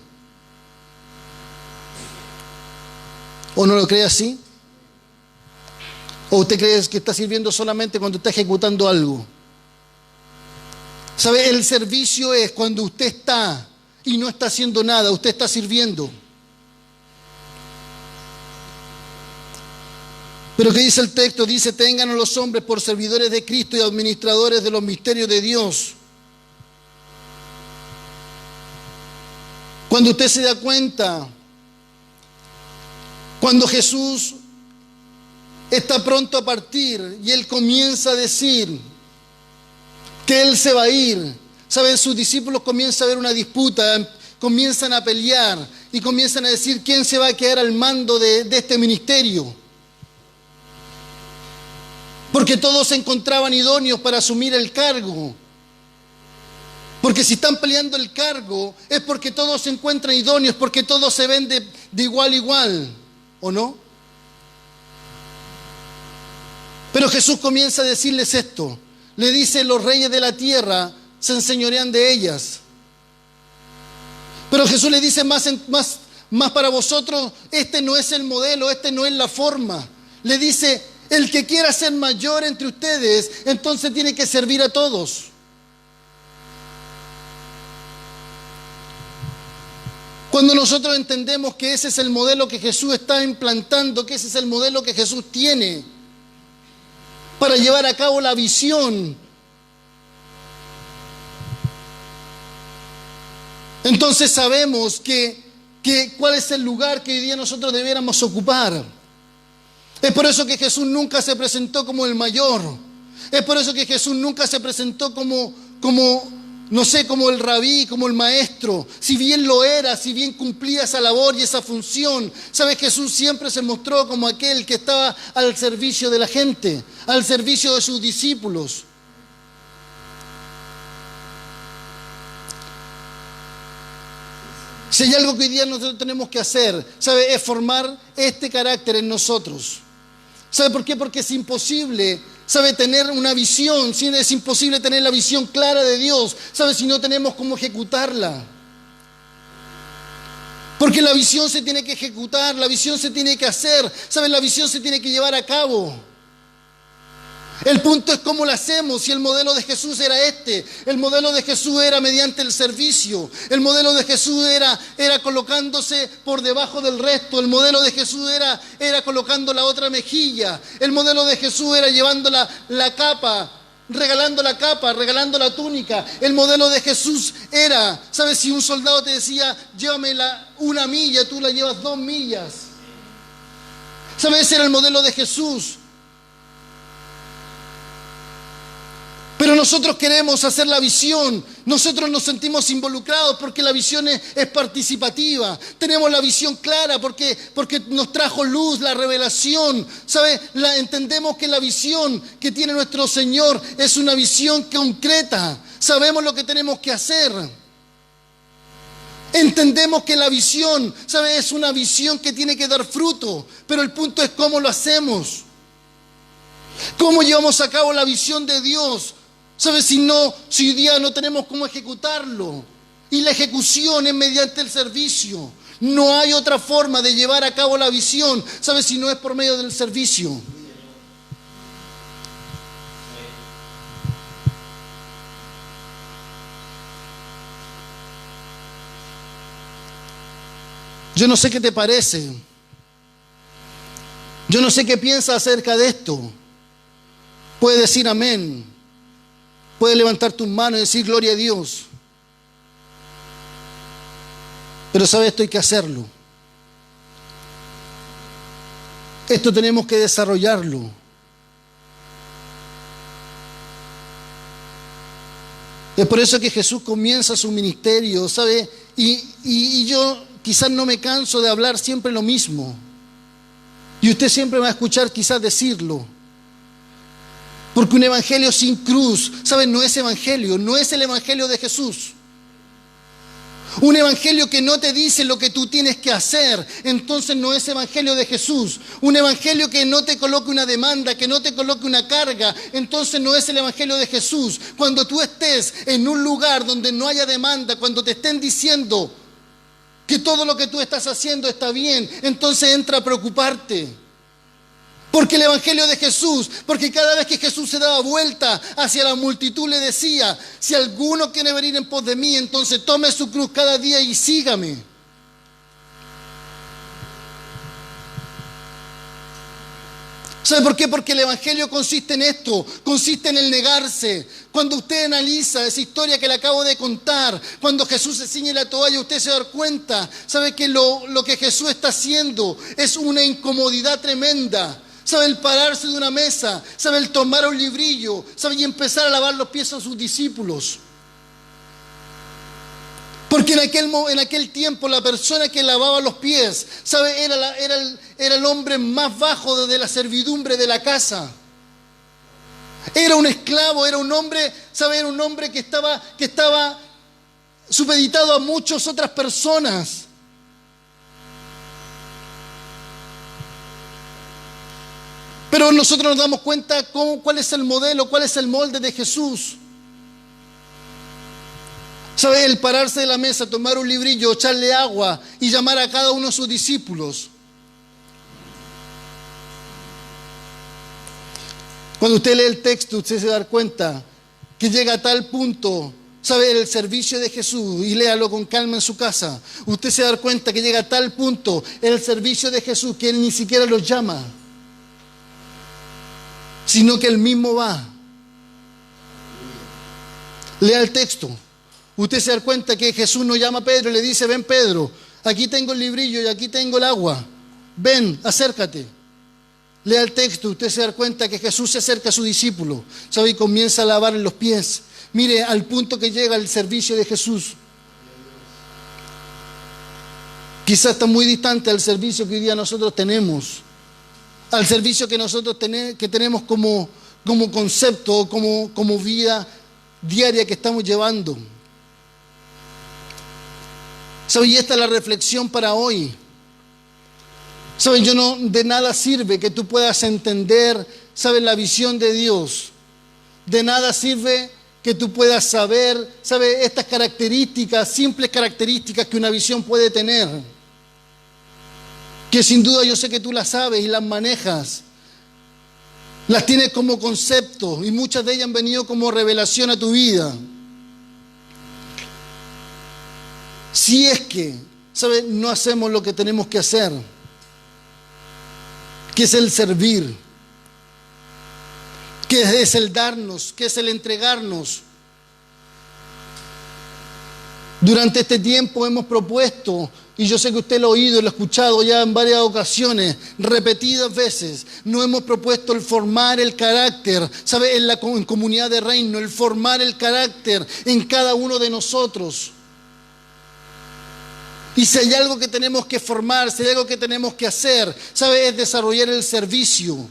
¿O no lo cree así? ¿O usted cree que está sirviendo solamente cuando está ejecutando algo? ¿Sabe? El servicio es cuando usted está y no está haciendo nada, usted está sirviendo. Pero ¿qué dice el texto? Dice, tengan a los hombres por servidores de Cristo y administradores de los misterios de Dios. Cuando usted se da cuenta, cuando Jesús está pronto a partir y Él comienza a decir que Él se va a ir, ¿saben? Sus discípulos comienzan a ver una disputa, comienzan a pelear y comienzan a decir quién se va a quedar al mando de este ministerio. Porque todos se encontraban idóneos para asumir el cargo. Porque si están peleando el cargo, es porque todos se encuentran idóneos, porque todos se ven de igual a igual, ¿o no? Pero Jesús comienza a decirles esto. Le dice, los reyes de la tierra se enseñorean de ellas. Pero Jesús le dice más para vosotros, este no es el modelo, este no es la forma. Le dice, el que quiera ser mayor entre ustedes, entonces tiene que servir a todos. Cuando nosotros entendemos que ese es el modelo que Jesús está implantando, que ese es el modelo que Jesús tiene para llevar a cabo la visión, entonces sabemos cuál es el lugar que hoy día nosotros debiéramos ocupar. Es por eso que Jesús nunca se presentó como el mayor. Es por eso que Jesús nunca se presentó como el rabí, como el maestro. Si bien lo era, si bien cumplía esa labor y esa función, ¿sabes? Jesús siempre se mostró como aquel que estaba al servicio de la gente, al servicio de sus discípulos. Si hay algo que hoy día nosotros tenemos que hacer, ¿sabe? Es formar este carácter en nosotros. ¿Sabe por qué? Porque es imposible, ¿sabe? Tener una visión, es imposible tener la visión clara de Dios, ¿sabe? Si no tenemos cómo ejecutarla. Porque la visión se tiene que ejecutar, la visión se tiene que hacer, ¿sabe? La visión se tiene que llevar a cabo. El punto es cómo lo hacemos, y el modelo de Jesús era este. El modelo de Jesús era mediante el servicio. El modelo de Jesús era colocándose por debajo del resto. El modelo de Jesús era colocando la otra mejilla. El modelo de Jesús era llevando la capa, regalando la túnica. El modelo de Jesús era, ¿sabes? Si un soldado te decía, llévame una milla, tú la llevas 2 millas. ¿Sabes? Ese era el modelo de Jesús. Pero nosotros queremos hacer la visión, nosotros nos sentimos involucrados porque la visión es participativa. Tenemos la visión clara porque nos trajo luz, la revelación. ¿Sabe? Entendemos que la visión que tiene nuestro Señor es una visión concreta. Sabemos lo que tenemos que hacer. Entendemos que la visión, ¿sabe? Es una visión que tiene que dar fruto, pero el punto es cómo lo hacemos. ¿Cómo llevamos a cabo la visión de Dios? ¿Sabes? Si hoy día no tenemos cómo ejecutarlo. Y la ejecución es mediante el servicio. No hay otra forma de llevar a cabo la visión, ¿sabes? Si no es por medio del servicio. Yo no sé qué te parece. Yo no sé qué piensas acerca de esto. Puedes decir amén. Puedes levantar tus manos y decir gloria a Dios. Pero sabes, esto hay que hacerlo. Esto tenemos que desarrollarlo. Es por eso que Jesús comienza su ministerio, ¿sabe? Y yo quizás no me canso de hablar siempre lo mismo. Y usted siempre me va a escuchar quizás decirlo. Porque un evangelio sin cruz, ¿saben? No es evangelio, no es el evangelio de Jesús. Un evangelio que no te dice lo que tú tienes que hacer, entonces no es evangelio de Jesús. Un evangelio que no te coloque una demanda, que no te coloque una carga, entonces no es el evangelio de Jesús. Cuando tú estés en un lugar donde no haya demanda, cuando te estén diciendo que todo lo que tú estás haciendo está bien, entonces entra a preocuparte. Porque el evangelio de Jesús, porque cada vez que Jesús se daba vuelta hacia la multitud le decía, si alguno quiere venir en pos de mí, entonces tome su cruz cada día y sígame. ¿Sabe por qué? Porque el evangelio consiste en esto, consiste en el negarse. Cuando usted analiza esa historia que le acabo de contar, cuando Jesús se ciñe la toalla, usted se da cuenta, sabe que lo que Jesús está haciendo es una incomodidad tremenda. Sabe, el pararse de una mesa, sabe, el tomar un librillo, sabe, y empezar a lavar los pies a sus discípulos. Porque en aquel tiempo la persona que lavaba los pies, sabe, era el hombre más bajo de la servidumbre de la casa. Era un esclavo, era un hombre, ¿sabe? Era un hombre que estaba supeditado a muchas otras personas. Pero nosotros nos damos cuenta cuál es el modelo, cuál es el molde de Jesús. ¿Sabe? El pararse de la mesa, tomar un librillo, echarle agua y llamar a cada uno de sus discípulos. Cuando usted lee el texto, usted se da cuenta que llega a tal punto, ¿sabe? El servicio de Jesús, y léalo con calma en su casa. Usted se da cuenta que llega a tal punto el servicio de Jesús que Él ni siquiera los llama, sino que Él mismo va. Lea el texto. Usted se da cuenta que Jesús no llama a Pedro y le dice: ven Pedro, aquí tengo el librillo y aquí tengo el agua. Ven, acércate. Lea el texto, usted se da cuenta que Jesús se acerca a su discípulo, ¿sabe? Y comienza a lavarle los pies. Mire al punto que llega el servicio de Jesús. Quizás está muy distante al servicio que hoy día nosotros tenemos, al servicio que nosotros tenemos como concepto, como vida diaria que estamos llevando. ¿Sabe? Y esta es la reflexión para hoy. ¿Saben? De nada sirve que tú puedas entender, ¿sabes?, la visión de Dios. De nada sirve que tú puedas saber, ¿sabes?, estas características, simples características que una visión puede tener. Que sin duda yo sé que tú las sabes y las manejas. Las tienes como concepto y muchas de ellas han venido como revelación a tu vida. Si es que, ¿sabes?, no hacemos lo que tenemos que hacer, que es el servir, que es el darnos, que es el entregarnos. Durante este tiempo hemos propuesto, y yo sé que usted lo ha oído y lo ha escuchado ya en varias ocasiones, repetidas veces, nos hemos propuesto el formar el carácter, ¿sabe?, en comunidad de reino, el formar el carácter en cada uno de nosotros. Y si hay algo que tenemos que formar, si hay algo que tenemos que hacer, ¿sabe?, es desarrollar el servicio.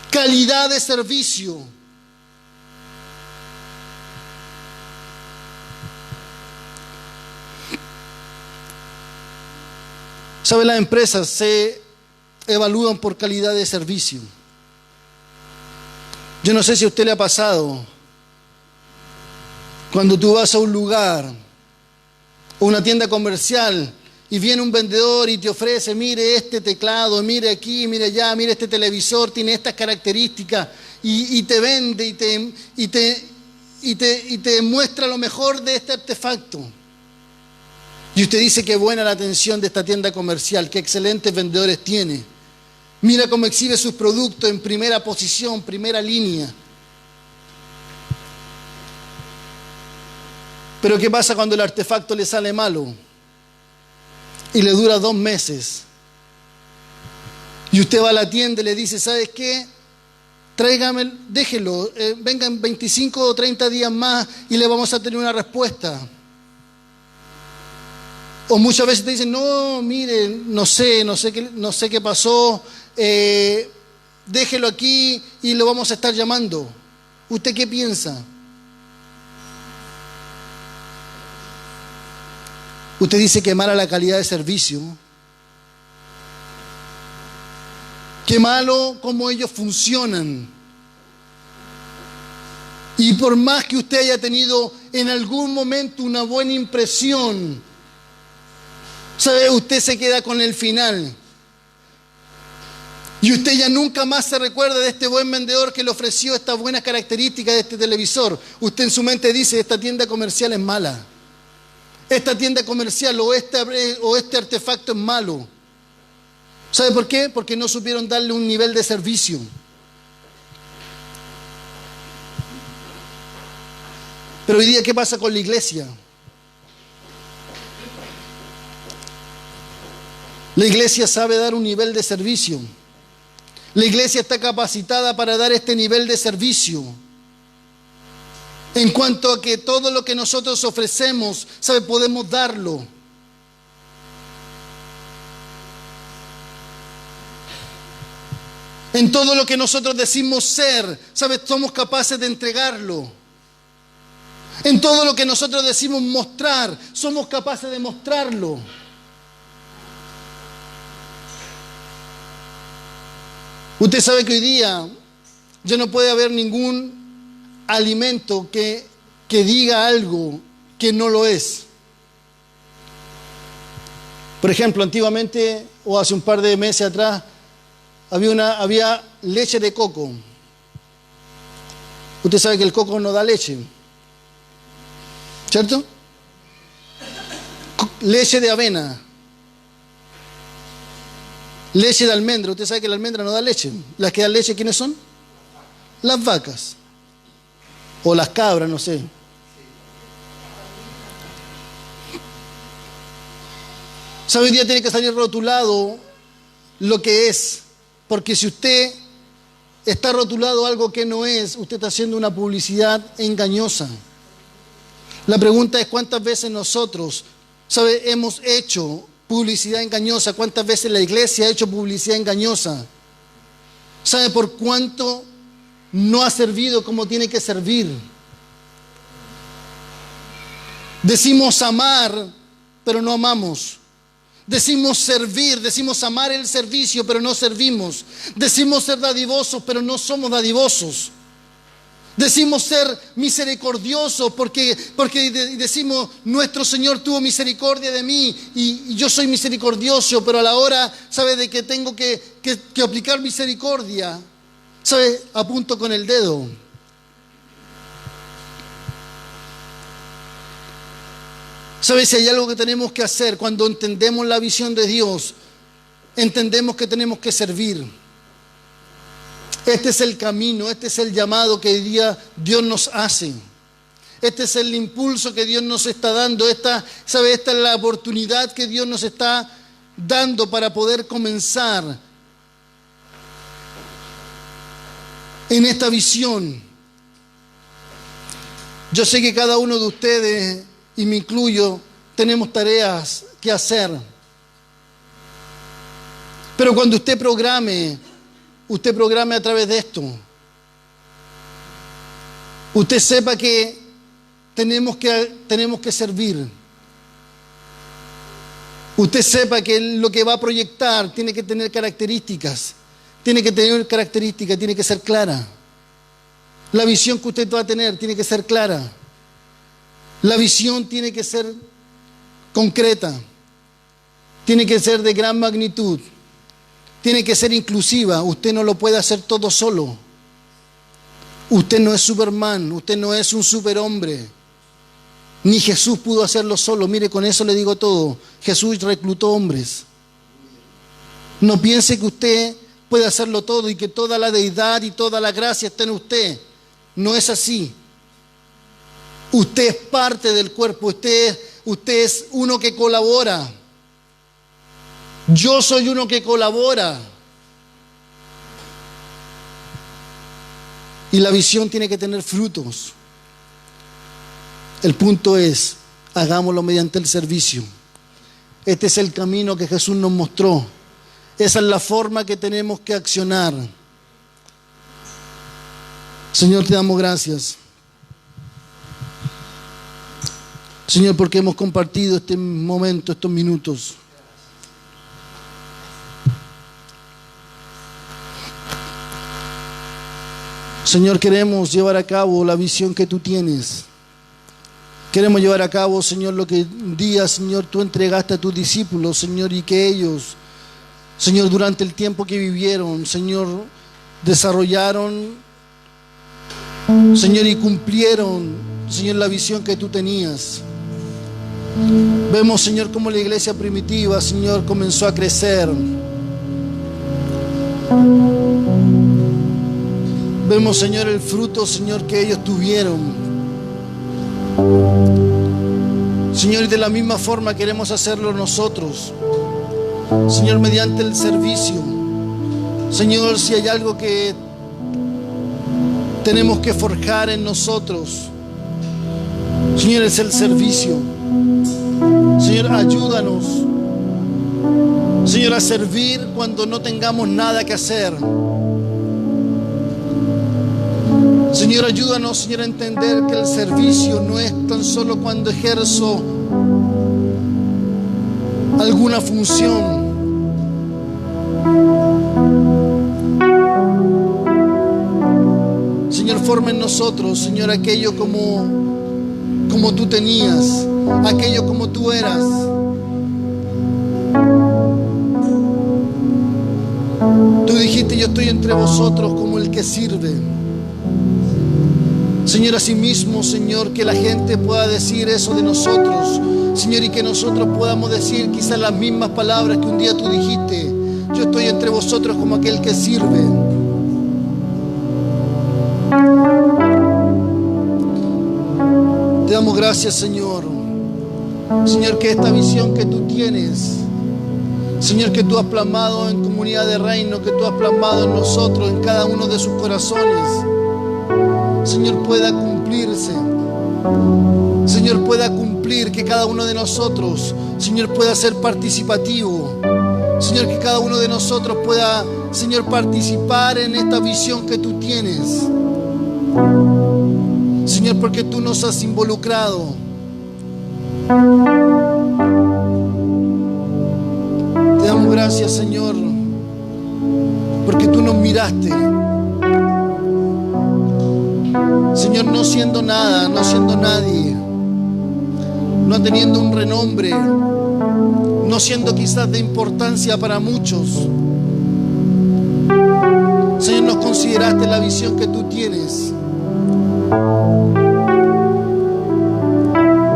Calidad de servicio. ¿Sabe? Las empresas se evalúan por calidad de servicio. Yo no sé si a usted le ha pasado, cuando tú vas a un lugar o una tienda comercial y viene un vendedor y te ofrece: mire este teclado, mire aquí, mire allá, mire este televisor, tiene estas características, y te vende y te muestra lo mejor de este artefacto. Y usted dice: qué buena la atención de esta tienda comercial, qué excelentes vendedores tiene. Mira cómo exhibe sus productos en primera posición, primera línea. Pero ¿qué pasa cuando el artefacto le sale malo y le dura 2 meses? Y usted va a la tienda y le dice: ¿sabes qué? Tráigame, déjelo, vengan 25 o 30 días más y le vamos a tener una respuesta. O muchas veces te dicen: no, mire, no sé qué pasó, déjelo aquí y lo vamos a estar llamando. ¿Usted qué piensa? Usted dice: qué mala la calidad de servicio, qué malo cómo ellos funcionan. Y por más que usted haya tenido en algún momento una buena impresión, ¿sabe?, usted se queda con el final. Y usted ya nunca más se recuerda de este buen vendedor que le ofreció estas buenas características de este televisor. Usted en su mente dice: esta tienda comercial es mala. Esta tienda comercial o este artefacto es malo. ¿Sabe por qué? Porque no supieron darle un nivel de servicio. Pero hoy día, ¿qué pasa con la iglesia? La iglesia sabe dar un nivel de servicio. La iglesia está capacitada para dar este nivel de servicio. En cuanto a que todo lo que nosotros ofrecemos, ¿sabe?, podemos darlo. En todo lo que nosotros decimos ser, ¿sabes? Somos capaces de entregarlo. En todo lo que nosotros decimos mostrar, somos capaces de mostrarlo. Usted sabe que hoy día ya no puede haber ningún alimento que diga algo que no lo es. Por ejemplo, antiguamente, o hace un par de meses atrás, había leche de coco. Usted sabe que el coco no da leche, ¿cierto? Leche de avena, leche de almendra. Usted sabe que la almendra no da leche. Las que dan leche, ¿quiénes son? Las vacas o las cabras, no sé. ¿Sabe? Hoy día tiene que salir rotulado lo que es, porque si usted está rotulado algo que no es, usted está haciendo una publicidad engañosa. La pregunta es cuántas veces nosotros, ¿sabe?, hemos hecho publicidad engañosa. ¿Cuántas veces la iglesia ha hecho publicidad engañosa? ¿Sabe por cuánto no ha servido como tiene que servir? Decimos amar, pero no amamos. Decimos servir, decimos amar el servicio, pero no servimos. Decimos ser dadivosos, pero no somos dadivosos. Decimos ser misericordiosos porque decimos, nuestro Señor tuvo misericordia de mí y yo soy misericordioso, pero a la hora, ¿sabe?, de que tengo que aplicar misericordia, ¿sabe?, apunto con el dedo. ¿Sabe? Si hay algo que tenemos que hacer cuando entendemos la visión de Dios, entendemos que tenemos que servir. Este es el camino, este es el llamado que hoy día Dios nos hace. Este es el impulso que Dios nos está dando. Esta es la oportunidad que Dios nos está dando para poder comenzar en esta visión. Yo sé que cada uno de ustedes, y me incluyo, tenemos tareas que hacer. Pero cuando usted programe a través de esto. Usted sepa que tenemos que servir. Usted sepa que lo que va a proyectar tiene que tener características. Tiene que ser clara. La visión que usted va a tener tiene que ser clara. La visión tiene que ser concreta, tiene que ser de gran magnitud, tiene que ser inclusiva. Usted no lo puede hacer todo solo. Usted no es Superman, usted no es un superhombre. Ni Jesús pudo hacerlo solo. Mire, con eso le digo todo. Jesús reclutó hombres. No piense que usted puede hacerlo todo y que toda la deidad y toda la gracia está en usted. No es así. Usted es parte del cuerpo, usted es uno que colabora. Yo soy uno que colabora. Y la visión tiene que tener frutos. El punto es, hagámoslo mediante el servicio. Este es el camino que Jesús nos mostró. Esa es la forma que tenemos que accionar. Señor, te damos gracias. Señor, porque hemos compartido este momento, estos minutos. Señor, queremos llevar a cabo la visión que tú tienes. Queremos llevar a cabo, Señor, lo que un día, Señor, tú entregaste a tus discípulos, Señor, y que ellos, Señor, durante el tiempo que vivieron, Señor, desarrollaron, Señor, y cumplieron, Señor, la visión que tú tenías. Vemos, Señor, cómo la iglesia primitiva, Señor, comenzó a crecer. Vemos, Señor, el fruto, Señor, que ellos tuvieron. Señor, y de la misma forma queremos hacerlo nosotros. Señor, mediante el servicio. Señor, si hay algo que tenemos que forjar en nosotros, Señor, es el servicio. Señor, ayúdanos, Señor, a servir cuando no tengamos nada que hacer. Señor, ayúdanos, Señor, a entender que el servicio no es tan solo cuando ejerzo alguna función. Señor, forma en nosotros, Señor, aquello como tú tenías, aquello como tú eras. Tú dijiste, yo estoy entre vosotros como el que sirve. Señor, asimismo, Señor, que la gente pueda decir eso de nosotros, Señor, y que nosotros podamos decir quizás las mismas palabras que un día tú dijiste. Yo estoy entre vosotros como aquel que sirve. Te damos gracias, Señor. Señor, que esta visión que tú tienes, Señor, que tú has plasmado en Comunidad de Reino, que tú has plasmado en nosotros, en cada uno de sus corazones, Señor, pueda cumplirse. Señor, pueda cumplir, que cada uno de nosotros, Señor, pueda ser participativo. Señor, que cada uno de nosotros pueda, Señor, participar en esta visión que tú tienes. Señor, porque tú nos has involucrado. Te damos gracias, Señor, porque tú nos miraste. Señor, no siendo nada, no siendo nadie, no teniendo un renombre, no siendo quizás de importancia para muchos. Señor, nos consideraste la visión que tú tienes.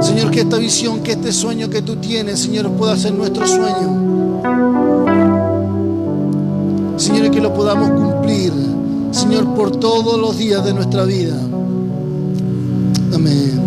Señor, que esta visión, que este sueño que tú tienes, Señor, pueda ser nuestro sueño. Señor, y que lo podamos cumplir, Señor, por todos los días de nuestra vida. Amén.